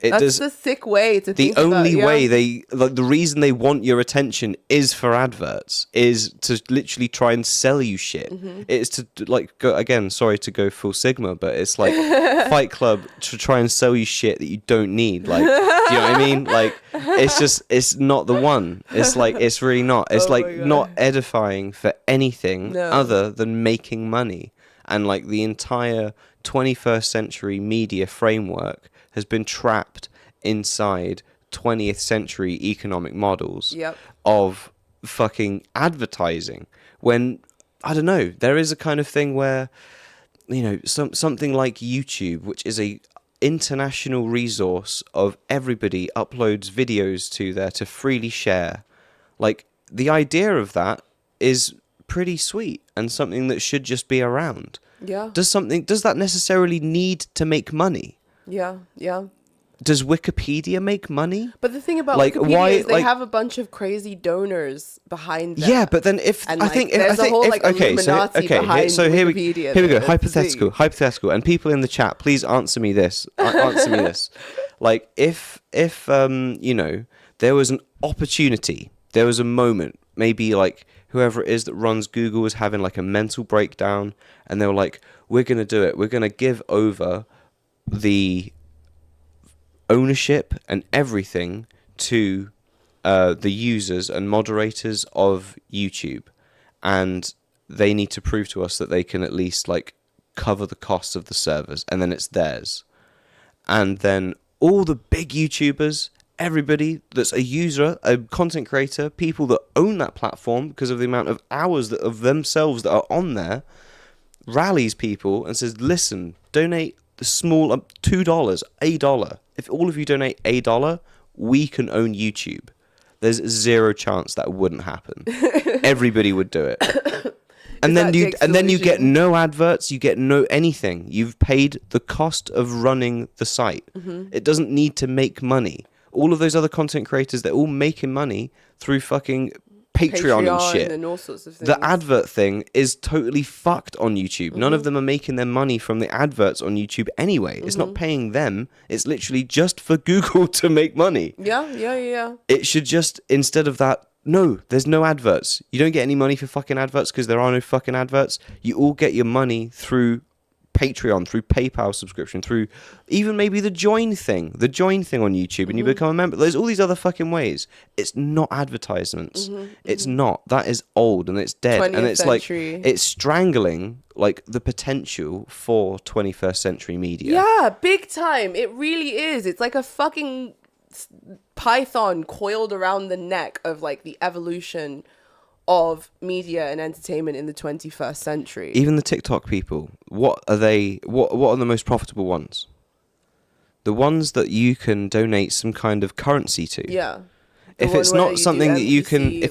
S1: That's
S2: the sick way to think
S1: about.
S2: The
S1: only way the reason they want your attention is for adverts, is to literally try and sell you shit. It's to like go again. Sorry to go full Sigma, but it's like Fight Club to try and sell you shit that you don't need. Like, do you know what I mean? Like, it's not the one. It's like, it's really not. It's not edifying for anything other than making money. And like the entire 21st century media framework has been trapped inside 20th century economic models of fucking advertising. When, I don't know, there is a kind of thing where, you know, something like YouTube, which is a international resource of everybody uploads videos to there to freely share. Like, the idea of that is pretty sweet and something that should just be around. Yeah. Does that necessarily need to make money? Yeah. Does Wikipedia make money?
S2: But the thing about Wikipedia is they have a bunch of crazy donors behind them.
S1: Yeah, but then there's a whole Illuminati behind Wikipedia. Here we go. Hypothetical. And people in the chat, please answer me this. Like, if you know, there was an opportunity, there was a moment, maybe like whoever it is that runs Google was having like a mental breakdown, and they were like, we're going to do it. We're going to give over the ownership and everything to the users and moderators of YouTube, and they need to prove to us that they can at least like cover the costs of the servers, and then it's theirs. And then all the big YouTubers, everybody that's a user, a content creator, people that own that platform because of the amount of hours of themselves that are on there, rallies people and says, listen, donate the small $2, $1. If all of you donate $1, we can own YouTube. There's zero chance that wouldn't happen. Everybody would do it. And then you get no adverts, you get no anything. You've paid the cost of running the site. It doesn't need to make money. All of those other content creators, they're all making money through fucking Patreon and shit.
S2: And all sorts of things.
S1: The advert thing is totally fucked on YouTube. None of them are making their money from the adverts on YouTube anyway. It's not paying them. It's literally just for Google to make money.
S2: Yeah.
S1: It should just, instead of that, no, there's no adverts. You don't get any money for fucking adverts because there are no fucking adverts. You all get your money through Patreon, through PayPal subscription, through even maybe the join thing on YouTube, and you become a member. There's all these other fucking ways. It's not advertisements. It's not. That is old and it's dead, and it's century. Like it's strangling like the potential for 21st century media.
S2: Yeah, big time. It really is. It's like a fucking python coiled around the neck of like the evolution of media and entertainment in the 21st century.
S1: Even the TikTok people, what are they? What are the most profitable ones? The ones that you can donate some kind of currency to.
S2: Yeah.
S1: If it's not something that you can,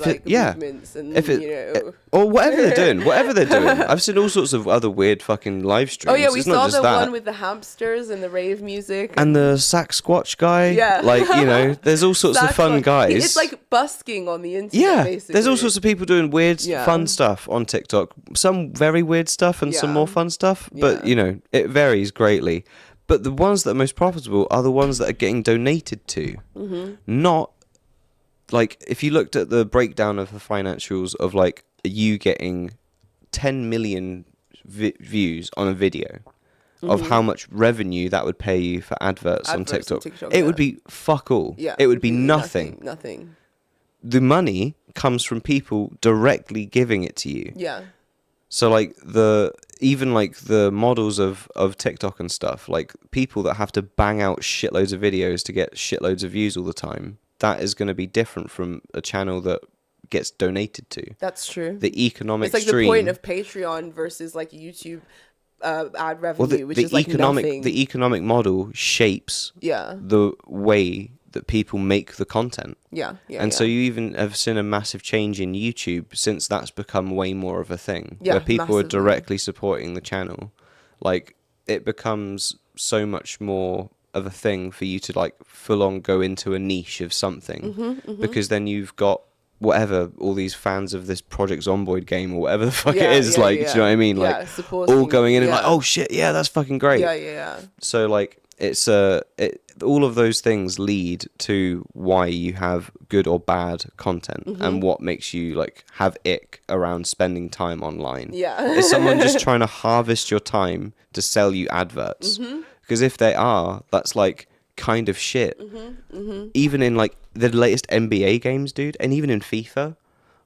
S1: or whatever they're doing, I've seen all sorts of other weird fucking live streams.
S2: Oh yeah, we saw the one with the hamsters and the rave music
S1: and the Sasquatch guy.
S2: Yeah,
S1: like there's all sorts of fun guys.
S2: It's like busking on the internet.
S1: Yeah,
S2: basically.
S1: There's all sorts of people doing weird, fun stuff on TikTok. Some very weird stuff and some more fun stuff. But it varies greatly. But the ones that are most profitable are the ones that are getting donated to, not. Like, if you looked at the breakdown of the financials of, like, you getting 10 million views on a video of how much revenue that would pay you for adverts on TikTok, it would be fuck all. Yeah, it would be nothing.
S2: Nothing.
S1: The money comes from people directly giving it to you.
S2: Yeah.
S1: So, like, even the models of TikTok and stuff, like, people that have to bang out shitloads of videos to get shitloads of views all the time, that is going to be different from a channel that gets donated to.
S2: That's true.
S1: The economic
S2: It's like the point of Patreon versus like YouTube ad revenue, which is like nothing.
S1: The economic model shapes the way that people make the content. So you even have seen a massive change in YouTube since that's become way more of a thing. Where people are directly supporting the channel. Like, it becomes so much more of a thing for you to like full on go into a niche of something, because then you've got whatever, all these fans of this Project Zomboid game or whatever the fuck it is, do you know what I mean? Like all going in and like, oh shit, yeah, that's fucking great. So like it's all of those things lead to why you have good or bad content, and what makes you like have ick around spending time online. Is someone just trying to harvest your time to sell you adverts? Because if they are, that's like kind of shit. Even in like the latest NBA games, dude, and even in FIFA,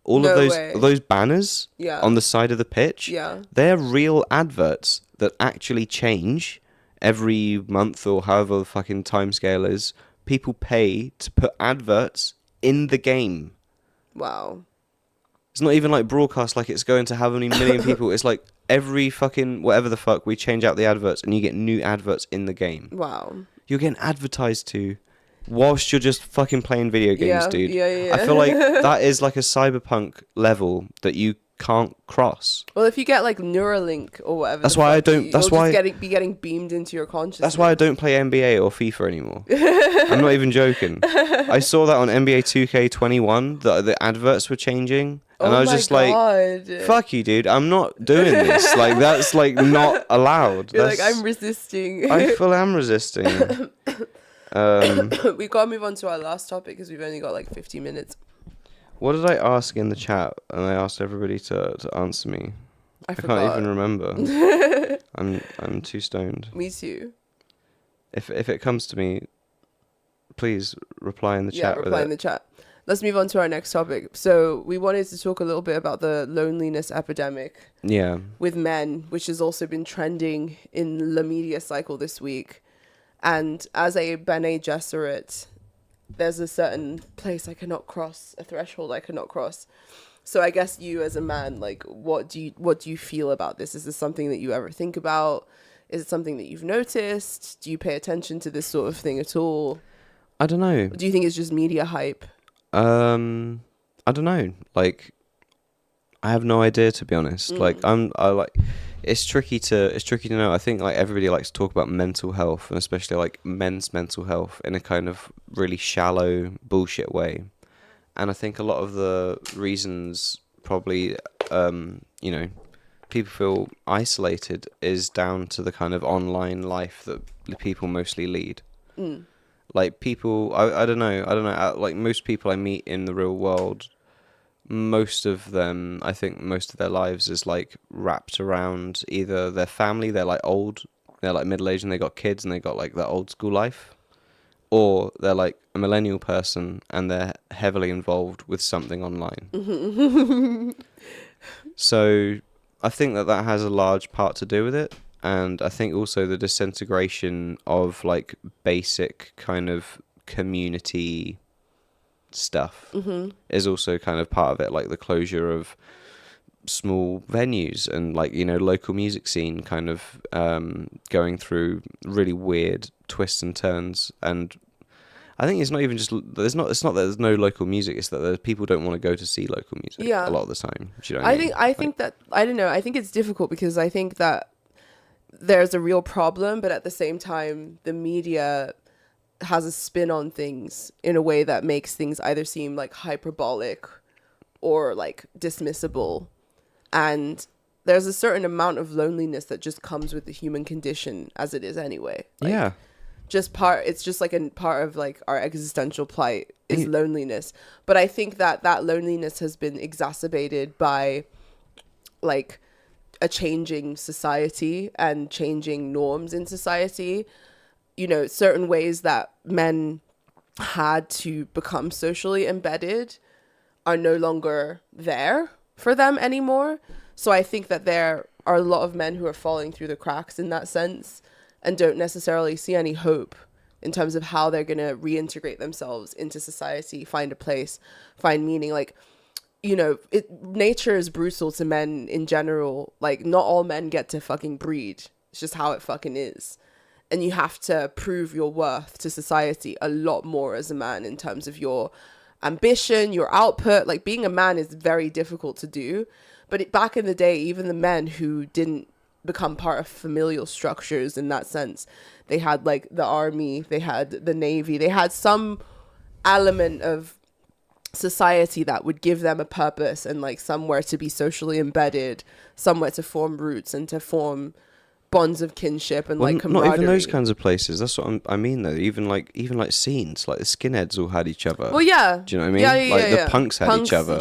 S1: all of those banners on the side of the pitch, they're real adverts that actually change every month or however the fucking timescale is. People pay to put adverts in the game.
S2: Wow.
S1: It's not even like broadcast like it's going to how many million people. It's like every fucking whatever the fuck, we change out the adverts and you get new adverts in the game.
S2: Wow.
S1: You're getting advertised to whilst you're just fucking playing video games, dude.
S2: Yeah.
S1: I feel like that is like a cyberpunk level that you can't cross.
S2: Well, if you get like Neuralink or whatever,
S1: that's why I don't. That's why
S2: be getting beamed into your consciousness.
S1: That's why I don't play NBA or FIFA anymore. I'm not even joking. I saw that on NBA 2K21 that the adverts were changing, and I was just like, "Fuck you, dude! I'm not doing this. Like that's like not allowed."
S2: You're like, I'm resisting.
S1: I feel I'm resisting.
S2: We gotta move on to our last topic because we've only got like 50 minutes.
S1: What did I ask in the chat? And I asked everybody to answer me. I can't even remember. I'm too stoned.
S2: Me too.
S1: If it comes to me, please reply in the chat.
S2: Yeah, reply in the chat. Let's move on to our next topic. So we wanted to talk a little bit about the loneliness epidemic.
S1: Yeah.
S2: With men, which has also been trending in the media cycle this week. And as a Bene Gesserit, there's a certain place I cannot cross, a threshold I cannot cross. So I guess you as a man, like, what do you feel about this? Is this something that you ever think about? Is it something that you've noticed? Do you pay attention to this sort of thing at all?
S1: I don't know.
S2: Do you think it's just media hype?
S1: I don't know. Like, I have no idea, to be honest. Like, it's tricky to know. I think like everybody likes to talk about mental health, and especially like men's mental health, in a kind of really shallow bullshit way. And I think a lot of the reasons probably, people feel isolated is down to the kind of online life that people mostly lead. Like people, I don't know. Like most people I meet in the real world, most of them, I think most of their lives is like wrapped around either their family, they're like old, they're like middle-aged and they got kids and they got like that old school life. Or they're like a millennial person and they're heavily involved with something online. So I think that has a large part to do with it. And I think also the disintegration of like basic kind of community stuff is also kind of part of it. Like the closure of small venues and like, local music scene kind of going through really weird twists and turns. And I think it's not even just it's not that there's no local music, it's that people don't want to go to see local music a lot of the time. Do you know what I mean?
S2: I think that I don't know, I think it's difficult because I think that there's a real problem, but at the same time the media has a spin on things in a way that makes things either seem like hyperbolic or like dismissible. And there's a certain amount of loneliness that just comes with the human condition as it is anyway. Like, it's just like a part of like our existential plight is loneliness. But I think that loneliness has been exacerbated by like a changing society and changing norms in society. Certain ways that men had to become socially embedded are no longer there for them anymore. So I think that there are a lot of men who are falling through the cracks in that sense and don't necessarily see any hope in terms of how they're going to reintegrate themselves into society, find a place, find meaning. Like, nature is brutal to men in general. Like, not all men get to fucking breed. It's just how it fucking is. And you have to prove your worth to society a lot more as a man in terms of your ambition, your output. Like, being a man is very difficult to do. But back in the day, even the men who didn't become part of familial structures in that sense, they had like the army, they had the navy, they had some element of society that would give them a purpose and like somewhere to be socially embedded, somewhere to form roots and to form bonds of kinship and like camaraderie.
S1: Not even those kinds of places. That's what I mean though. Even like scenes, like the skinheads all had each other.
S2: Well, yeah.
S1: Do you know what I mean?
S2: Yeah,
S1: the punks had each other.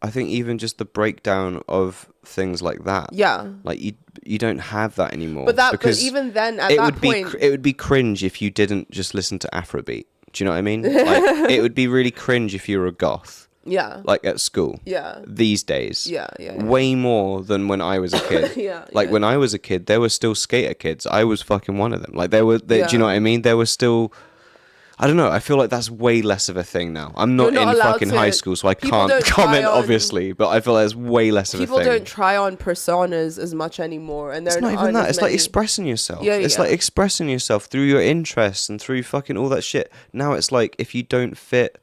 S1: I think even just the breakdown of things like that. Yeah. Like you don't have that anymore.
S2: But even then at that point,
S1: it would be cringe if you didn't just listen to Afrobeat. Do you know what I mean? Like it would be really cringe if you were a goth.
S2: Yeah.
S1: Like at school.
S2: Yeah.
S1: These days.
S2: Yeah.
S1: Way more than when I was a kid. When I was a kid, there were still skater kids. I was fucking one of them. Like do you know what I mean? There was still, I don't know. I feel like that's way less of a thing now. I'm not in fucking high school, so I can't comment, obviously. But I feel like there's way less of a thing.
S2: People don't try on personas as much anymore, and
S1: it's not even that. It's like expressing yourself. It's like expressing yourself through your interests and through fucking all that shit. Now it's like if you don't fit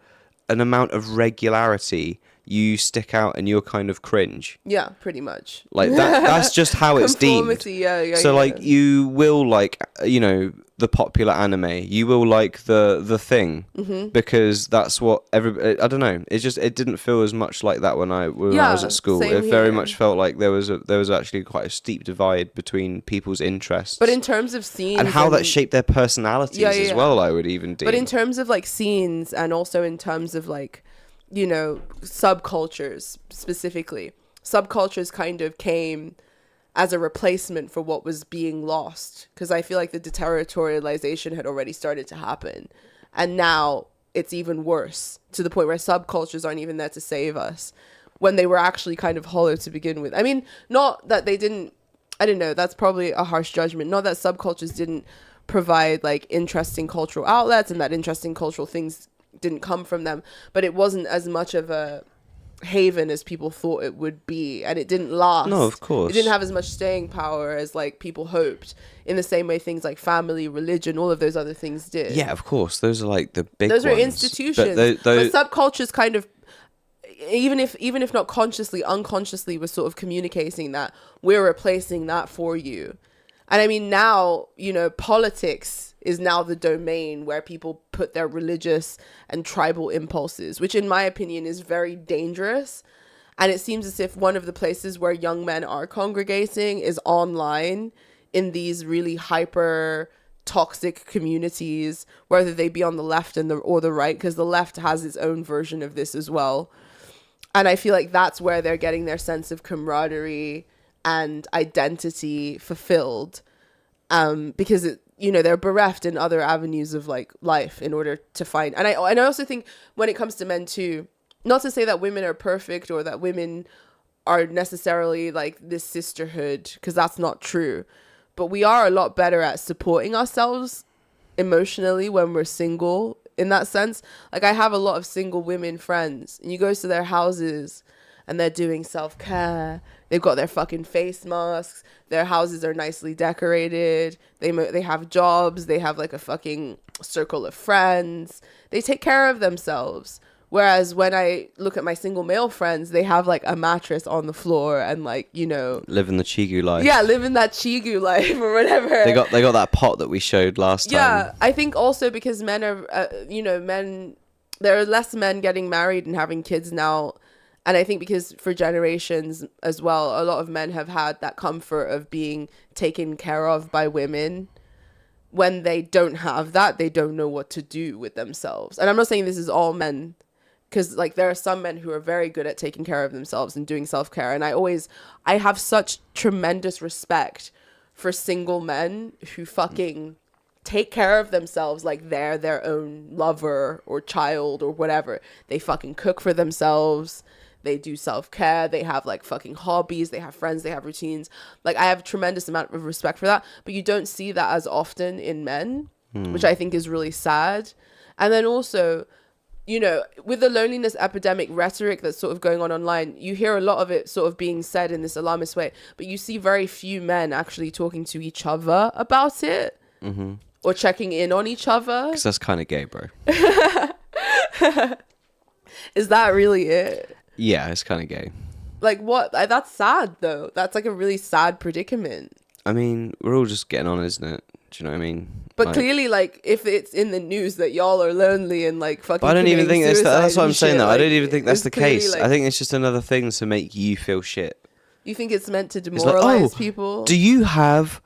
S1: an amount of regularity, you stick out and you're kind of cringe.
S2: Yeah, pretty much.
S1: Like that's just how it's deemed. So like you will like, the popular anime, you will like the thing, because that's what everybody, I don't know, it didn't feel as much like that when I was at school. It very much felt like there was actually quite a steep divide between people's interests.
S2: But in terms of scenes
S1: and how that shaped their personalities as well, I would even deem.
S2: But in terms of like scenes and also in terms of like, subcultures specifically, subcultures kind of came as a replacement for what was being lost, because I feel like the deterritorialization had already started to happen, and now it's even worse to the point where subcultures aren't even there to save us when they were actually kind of hollow to begin with. I mean, not that they didn't, I don't know, that's probably a harsh judgment, not that subcultures didn't provide like interesting cultural outlets and that interesting cultural things didn't come from them, but it wasn't as much of a haven as people thought it would be, and it didn't last.
S1: No, of course.
S2: It didn't have as much staying power as like people hoped, in the same way things like family, religion, all of those other things did.
S1: Yeah, of course. Those are like the big
S2: those
S1: ones.
S2: are institutions, but subcultures kind of, even if not consciously, unconsciously, was sort of communicating that we're replacing that for you. And I mean, now, you know, politics is now the domain where people put their religious and tribal impulses, which in my opinion is very dangerous. And it seems as if one of the places where young men are congregating is online, in these really hyper toxic communities, whether they be on the left or the right, because the left has its own version of this as well. And I feel like that's where they're getting their sense of camaraderie and identity fulfilled, because they're bereft in other avenues of like life in order to find. And I also think when it comes to men too, not to say that women are perfect or that women are necessarily like this sisterhood, because that's not true, but we are a lot better at supporting ourselves emotionally when we're single, in that sense. Like, I have a lot of single women friends, and you go to their houses and they're doing self-care. They've got their fucking face masks. Their houses are nicely decorated. They have jobs. They have like a fucking circle of friends. They take care of themselves. Whereas when I look at my single male friends, they have like a mattress on the floor and like,
S1: living the Chigu life.
S2: Yeah, living that Chigu life or whatever.
S1: They got that pot that we showed last time.
S2: Yeah, I think also because men are, there are less men getting married and having kids now. And I think because for generations as well, a lot of men have had that comfort of being taken care of by women. When they don't have that, they don't know what to do with themselves. And I'm not saying this is all men, because like there are some men who are very good at taking care of themselves and doing self-care. And I have such tremendous respect for single men who fucking take care of themselves like they're their own lover or child or whatever. They fucking cook for themselves. They do self-care. They have like fucking hobbies. They have friends. They have routines. Like, I have a tremendous amount of respect for that. But you don't see that as often in men, which I think is really sad. And then also, with the loneliness epidemic rhetoric that's sort of going on online, you hear a lot of it sort of being said in this alarmist way, but you see very few men actually talking to each other about it, or checking in on each other.
S1: Because that's kind of gay, bro.
S2: Is that really it?
S1: Yeah, it's kind of gay.
S2: Like, what? That's sad, though. That's like a really sad predicament.
S1: I mean, we're all just getting on, isn't it? Do you know what I mean?
S2: But clearly, like, if it's in the news that y'all are lonely and like fucking,
S1: I don't even think that's what I'm saying. Though I don't even think that's the case.
S2: Like,
S1: I think it's just another thing to make you feel shit.
S2: You think it's meant to demoralize people?
S1: Do you have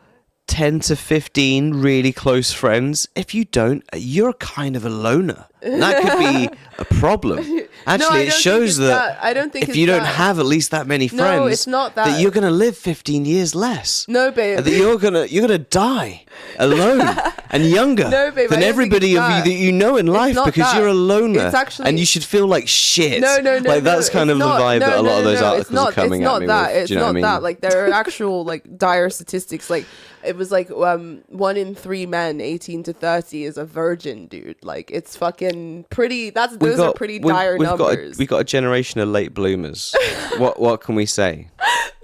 S1: 10 to 15 really close friends? If you don't, you're kind of a loner. And that could be a problem. Actually, it shows that
S2: I don't think
S1: if you don't have at least that many friends,
S2: no, it's not that
S1: you're gonna live 15 years less.
S2: No, babe.
S1: That you're gonna die alone and younger than everybody of you that you know in life, because you're a loner. It's actually, and you should feel like shit.
S2: No.
S1: Like, that's kind of the vibe that a lot of those articles are coming at me with.
S2: It's not that. Like, there are actual like dire statistics. Like, it was like 1 in 3 men 18 to 30 is a virgin, dude. Like, it's fucking pretty. Those are pretty dire numbers.
S1: We got a generation of late bloomers. What can we say?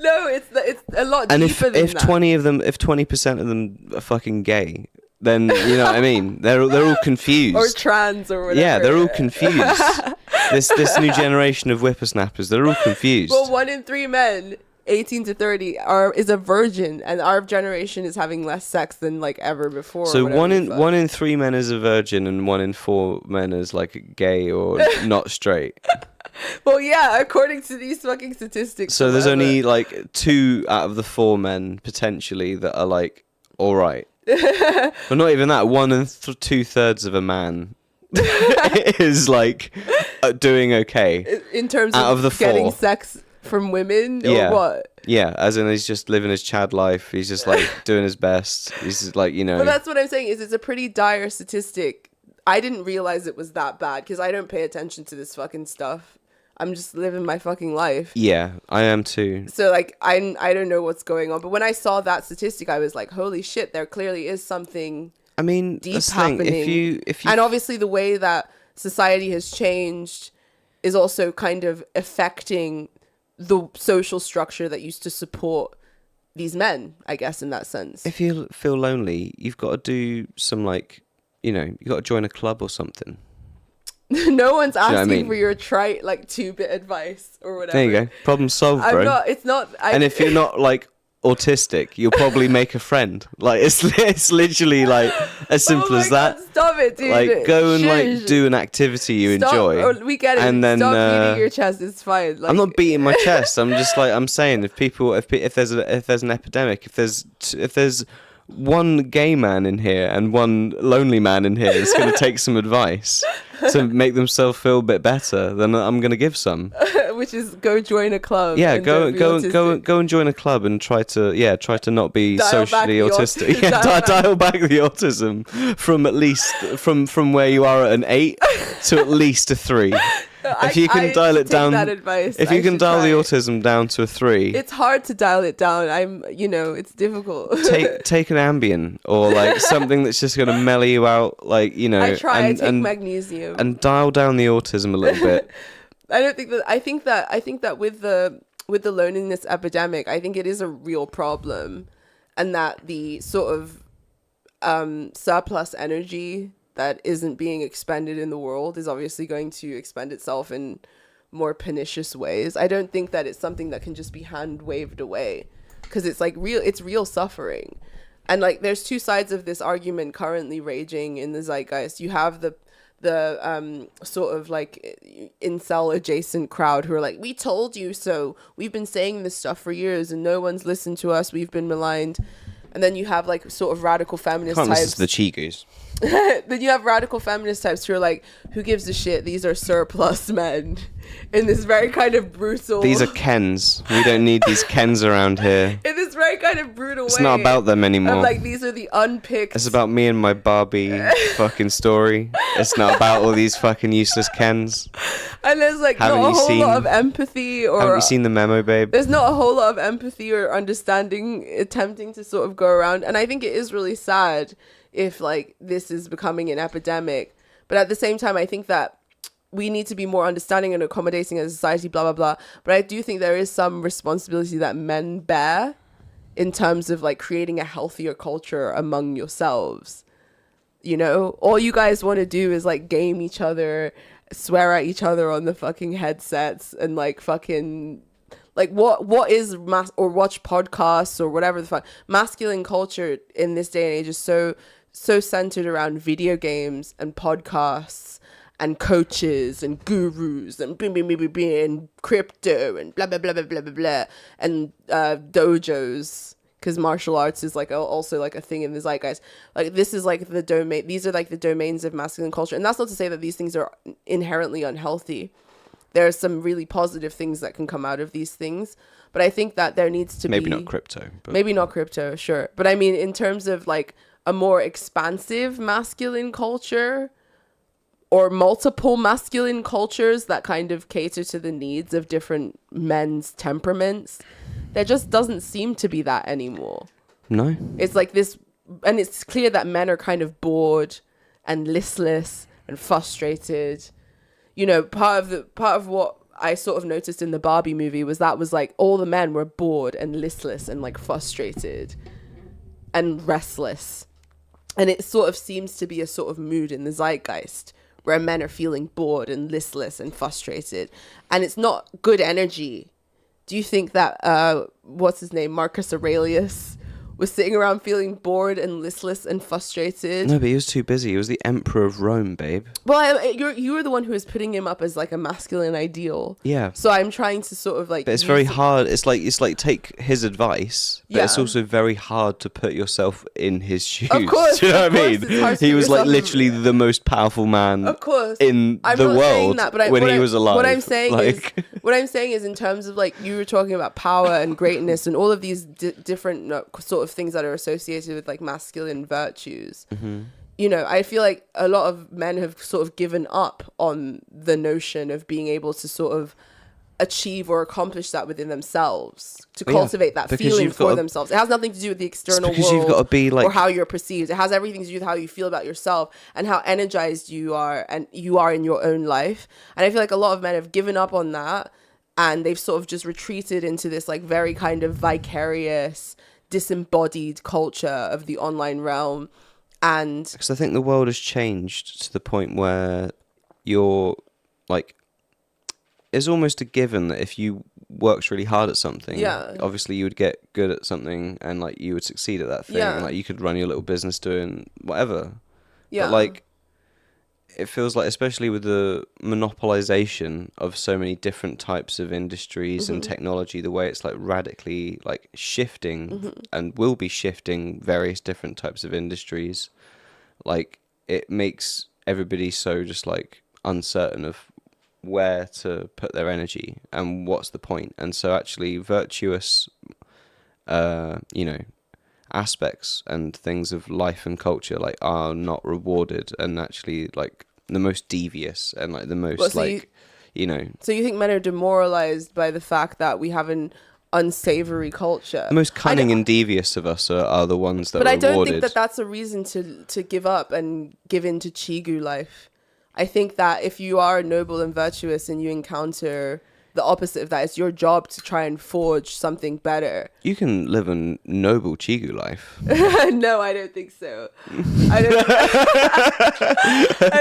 S2: No, it's a lot
S1: and
S2: deeper than that.
S1: And if 20% of them are fucking gay, then you know what I mean. They're all confused.
S2: Or trans or whatever.
S1: Yeah, they're all confused. this new generation of whippersnappers, they're all confused.
S2: Well, 1 in 3 men 18 to 30 is a virgin, and our generation is having less sex than like ever before.
S1: So one in 3 men is a virgin, and 1 in 4 men is like gay or not straight.
S2: Well, yeah, according to these fucking statistics.
S1: So there's only like 2 out of the 4 men potentially that are like all right. But not even that. 1 and 2/3 of a man is like doing okay
S2: in terms
S1: out
S2: of
S1: the
S2: getting
S1: 4.
S2: sex from women, or what?
S1: Yeah, as in he's just living his Chad life. He's just like doing his best. He's just like,
S2: But that's what I'm saying, is it's a pretty dire statistic. I didn't realize it was that bad because I don't pay attention to this fucking stuff. I'm just living my fucking life.
S1: Yeah, I am too.
S2: So like, I don't know what's going on. But when I saw that statistic, I was like, holy shit, there clearly is something deep happening.
S1: If you
S2: and obviously the way that society has changed is also kind of affecting the social structure that used to support these men, I guess, in that sense.
S1: If you feel lonely, you've got to do some, like, you know, you've got to join a club or something.
S2: No one's asking for
S1: mean?
S2: your trite, like, 2-bit advice or whatever.
S1: There you go. Problem solved, bro.
S2: And
S1: if you're not, like, autistic, you'll probably make a friend. Like, it's literally, like, as simple as that.
S2: God, stop it, dude.
S1: Like, go and, like, do an activity you enjoy.
S2: Oh, we get it.
S1: And then,
S2: stop beating your chest. It's fine. Like,
S1: I'm not beating my chest. I'm just, like, I'm saying if there's an epidemic, if there's one gay man in here and one lonely man in here that's going to take some advice to make themselves feel a bit better, then I'm going to give some.
S2: Which is go join a club.
S1: Yeah, go and join a club and try to not be socially autistic. Dial back the autism from at least from where you are at an 8 to at least a 3. If you can dial it down, if you can dial the autism down to a 3,
S2: it's hard to dial it down. It's difficult.
S1: take an Ambien or like something that's just going to mellow you out, like, you know.
S2: I take magnesium
S1: and dial down the autism a little bit.
S2: I think that with the loneliness epidemic, I think it is a real problem, and that the sort of surplus energy that isn't being expended in the world is obviously going to expend itself in more pernicious ways. I don't think that it's something that can just be hand waved away, because it's like it's real suffering. And like there's two sides of this argument currently raging in the zeitgeist. You have the sort of like incel adjacent crowd who are like, we told you so, we've been saying this stuff for years and no one's listened to us, we've been maligned. And then you have like sort of radical feminist types.
S1: This is the Chigos.
S2: Then you have radical feminist types who are like, who gives a shit? These are surplus men. In this very kind of brutal...
S1: These are Kens. We don't need these Kens around here.
S2: In this very kind of brutal way.
S1: It's not about them anymore.
S2: Like, these are the unpicked...
S1: It's about me and my Barbie fucking story. It's not about all these fucking useless Kens.
S2: And there's like not a whole lot of empathy or...
S1: Haven't you seen the memo, babe?
S2: There's not a whole lot of empathy or understanding attempting to sort of go around. And I think it is really sad if like this is becoming an epidemic. But at the same time, I think that we need to be more understanding and accommodating as a society, blah, blah, blah. But I do think there is some responsibility that men bear in terms of like creating a healthier culture among yourselves. You know, all you guys want to do is like game each other, swear at each other on the fucking headsets, and like fucking like what is or watch podcasts or whatever the fuck. Masculine culture in this day and age is so centered around video games and podcasts and coaches and gurus and and crypto and blah blah blah blah blah blah blah and dojos, because martial arts is like also like a thing in the zeitgeist. Like this is like the domain. These are like the domains of masculine culture, and that's not to say that these things are inherently unhealthy. There are some really positive things that can come out of these things, but I think that there needs to
S1: maybe not crypto, but...
S2: maybe not crypto, sure, but I mean in terms of like a more expansive masculine culture, or multiple masculine cultures that kind of cater to the needs of different men's temperaments, there just doesn't seem to be that anymore.
S1: No.
S2: It's like this, and it's clear that men are kind of bored and listless and frustrated. You know, part of what I sort of noticed in the Barbie movie was like all the men were bored and listless and like frustrated and restless. And it sort of seems to be a sort of mood in the zeitgeist where men are feeling bored and listless and frustrated, and it's not good energy. Do you think that what's his name, Marcus Aurelius, was sitting around feeling bored and listless and frustrated?
S1: No, but he was too busy. He was the emperor of Rome, babe.
S2: Well, you were the one who was putting him up as like a masculine ideal.
S1: Yeah.
S2: So I'm trying to sort of like...
S1: But it's very hard. It's like take his advice, but it's also very hard to put yourself in his shoes.
S2: Of course.
S1: Do you know what I mean? He was like literally the most powerful man in the world when he was alive.
S2: What I'm saying is in terms of like you were talking about power and greatness and all of these different sort of things that are associated with like masculine virtues. Mm-hmm. You know, I feel like a lot of men have sort of given up on the notion of being able to sort of achieve or accomplish that within themselves, to cultivate that feeling for themselves. It has nothing to do with the external world
S1: you've got to be like,
S2: or how you're perceived. It has everything to do with how you feel about yourself and how energized you are in your own life. And I feel like a lot of men have given up on that, and they've sort of just retreated into this like very kind of vicarious, disembodied culture of the online realm. And
S1: because I think the world has changed to the point where you're like, it's almost a given that if you worked really hard at something, obviously you would get good at something and like you would succeed at that thing. And, like you could run your little business doing whatever. But like, it feels like, especially with the monopolization of so many different types of industries and technology, the way it's like radically like shifting and will be shifting various different types of industries, like it makes everybody so just like uncertain of where to put their energy and what's the point. And so actually virtuous aspects and things of life and culture like are not rewarded, and actually like the most devious and like the most so you
S2: think men are demoralized by the fact that we have an unsavory culture?
S1: The most cunning and devious of us are the ones that are rewarded. But I don't
S2: think that that's a reason to give up and give in to Chigu life. I think that if you are noble and virtuous and you encounter the opposite of that, it's your job to try and forge something better.
S1: You can live a noble Chigu life.
S2: No, I don't think so. I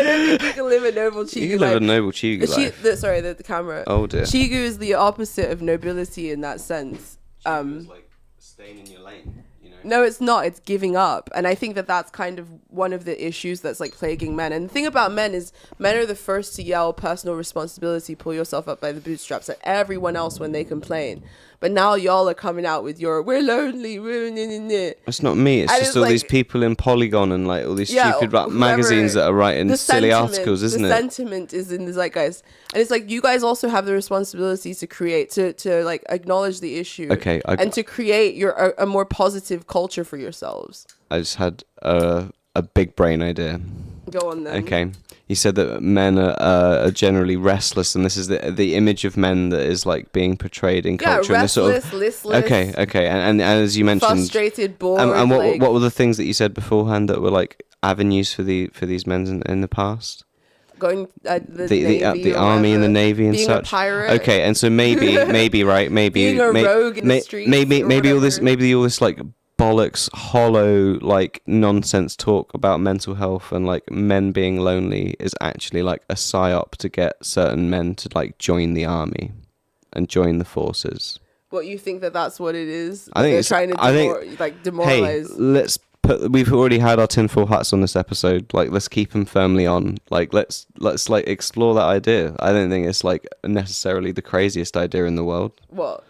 S2: don't think you can live a noble Chigu life.
S1: You can live a noble Chigu life.
S2: The camera.
S1: Oh dear.
S2: Chigu is the opposite of nobility in that sense.
S1: Chigu is like staying in your lane.
S2: No, it's not. It's giving up. And I think that that's kind of one of the issues that's like plaguing men. And the thing about men is men are the first to yell personal responsibility, pull yourself up by the bootstraps at everyone else when they complain. But now y'all are coming out with your, we're lonely, we're
S1: It's not me. It's just all like, these people in Polygon and like all these stupid magazines that are writing silly articles, isn't it?
S2: The sentiment is in the zeitgeist. And it's like, you guys also have the responsibility to create, to like acknowledge the issue.
S1: Okay.
S2: And to create a more positive culture for yourselves.
S1: I just had a big brain idea.
S2: Go on then.
S1: Okay. You said that men are generally restless, and this is the image of men that is like being portrayed in culture.
S2: Yeah,
S1: restless,
S2: and this sort of, listless.
S1: Okay. And as you mentioned,
S2: frustrated, bored.
S1: And what were the things that you said beforehand that were like avenues for these men in the past?
S2: Going the
S1: army and the navy and
S2: being
S1: such.
S2: A pirate.
S1: Okay, and so maybe
S2: being a rogue in the streets.
S1: Maybe all this like bollocks, hollow, like nonsense talk about mental health and like men being lonely is actually like a psyop to get certain men to like join the army and join the forces.
S2: What, you think that's what it is?
S1: I think
S2: they're trying to demoralize.
S1: Hey, we've already had our tinfoil hats on this episode. Like, let's keep them firmly on. Like, let's like explore that idea. I don't think it's like necessarily the craziest idea in the world.
S2: What?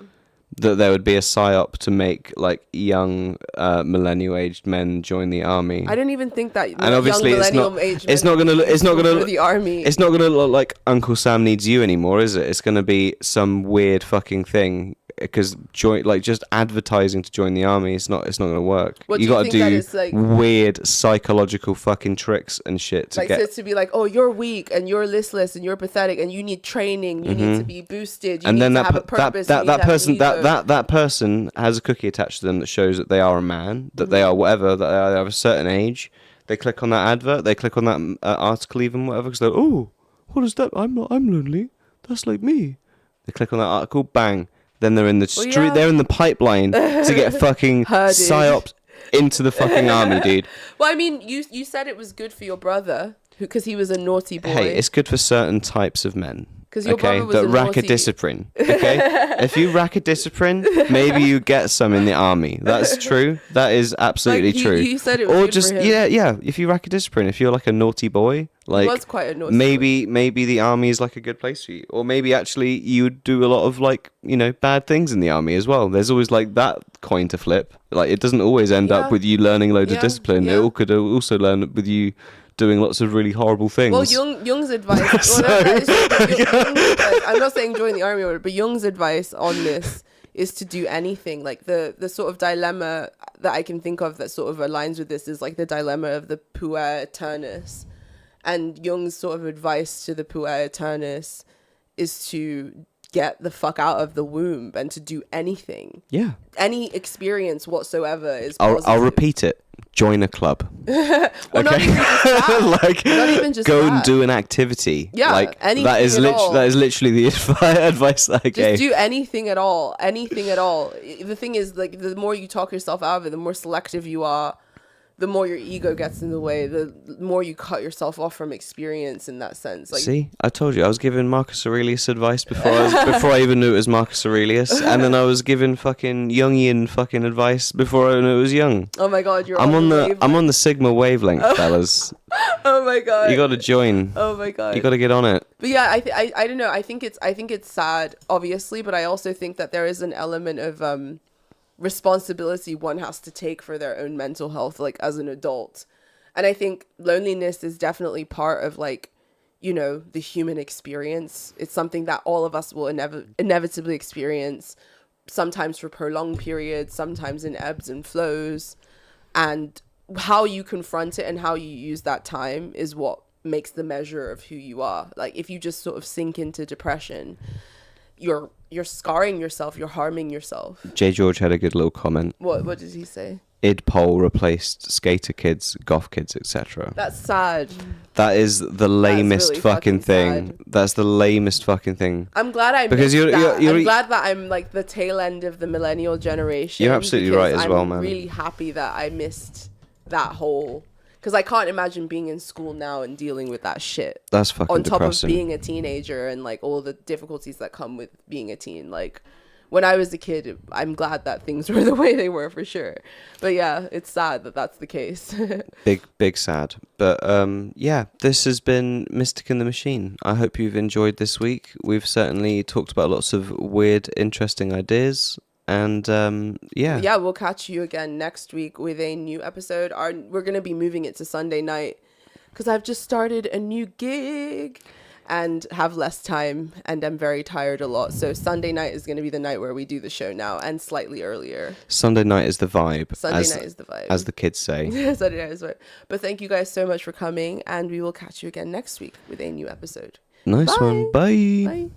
S1: That there would be a psyop to make like young millennial-aged men join the army.
S2: I don't even think that.
S1: And obviously, it's not gonna look
S2: the army.
S1: It's not gonna look like Uncle Sam Needs You anymore, is it? It's gonna be some weird fucking thing. Because just advertising to join the army, it's not gonna work. You got to do like, weird psychological fucking tricks and shit to get.
S2: So to be like, oh, you're weak and you're listless and you're pathetic and you need training. You need to be boosted. You need to have a purpose.
S1: That person has a cookie attached to them that shows that they are a man, that they are whatever, that they have a certain age. They click on that advert. They click on that article, even whatever. Because they're what is that? I'm lonely. That's like me. They click on that article. Bang. Then they're in the street. Yeah. They're in the pipeline to get fucking psyops into the fucking army, dude.
S2: Well, I mean, you said it was good for your brother because he was a naughty boy.
S1: Hey, it's good for certain types of men.
S2: Because your brother was
S1: that rack a discipline. Okay, if you rack a discipline, maybe you get some in the army. That's true. That is absolutely true.
S2: You said it was good
S1: just
S2: for him.
S1: yeah. If you rack a discipline, if you're like a naughty boy, like
S2: he was quite a naughty
S1: maybe the army is like a good place for you, or maybe actually you do a lot of like bad things in the army as well. There's always like that coin to flip. Like it doesn't always end up with you learning loads of discipline.
S2: Yeah.
S1: It could also learn with you doing lots of really horrible things.
S2: Well, Jung's advice. I'm not saying join the army, but Jung's advice on this is to do anything. Like the sort of dilemma that I can think of that sort of aligns with this is like the dilemma of the puer aeternus. And Jung's sort of advice to the puer aeternus is to get the fuck out of the womb and to do anything.
S1: Yeah.
S2: Any experience whatsoever is
S1: I'll
S2: positive.
S1: repeat it. Join a club.
S2: Well, not even just that.
S1: Like,
S2: Not even just
S1: go
S2: that.
S1: and do an activity.
S2: Yeah,
S1: like
S2: anything
S1: that is
S2: at all.
S1: that is literally the advice that I gave.
S2: Just do anything at all. Anything at all. The thing is, like, the more you talk yourself out of it, the more selective you are, the more your ego gets in the way, the more you cut yourself off from experience in that sense. Like,
S1: see, I told you I was giving Marcus Aurelius advice before I even knew it was Marcus Aurelius, and then I was giving fucking Jungian fucking advice before I knew it was Jung.
S2: oh my god,
S1: I'm on the Sigma wavelength, fellas.
S2: Oh my god,
S1: You got to join.
S2: oh my god,
S1: You got to get on it.
S2: But yeah, I don't know. I think it's sad, obviously, but I also think that there is an element of responsibility one has to take for their own mental health, like as an adult. And I think loneliness is definitely part of, like, you know, the human experience. It's something that all of us will inevitably experience, sometimes for prolonged periods, sometimes in ebbs and flows. And how you confront it and how you use that time is what makes the measure of who you are. Like, if you just sort of sink into depression, you're scarring yourself, you're harming yourself.
S1: J. George had a good little comment.
S2: What did he say?
S1: Idpol replaced skater kids, goth kids, etc.
S2: That's sad.
S1: That is the lamest
S2: really
S1: fucking thing.
S2: sad.
S1: That's the lamest fucking thing.
S2: I'm glad I'm glad that I'm like the tail end of the millennial generation.
S1: You're absolutely
S2: because
S1: right as well,
S2: I'm
S1: man.
S2: really happy that I missed that whole, because I can't imagine being in school now and dealing with that shit.
S1: That's fucking
S2: on top
S1: depressing.
S2: of being a teenager and like all the difficulties that come with being a teen. Like, when I was a kid, I'm glad that things were the way they were, for sure. But yeah, it's sad that that's the case.
S1: Big sad. But yeah, this has been Mystic and the Machine. I hope you've enjoyed this week. We've certainly talked about lots of weird, interesting ideas. And yeah,
S2: we'll catch you again next week with a new episode. We're going to be moving it to Sunday night because I've just started a new gig and have less time, and I'm very tired a lot. So Sunday night is going to be the night where we do the show now, and slightly earlier.
S1: Sunday night is the vibe.
S2: Sunday night is the vibe,
S1: as the kids say.
S2: Sunday night is the vibe. But thank you guys so much for coming, and we will catch you again next week with a new episode.
S1: Nice one. Bye.
S2: Bye.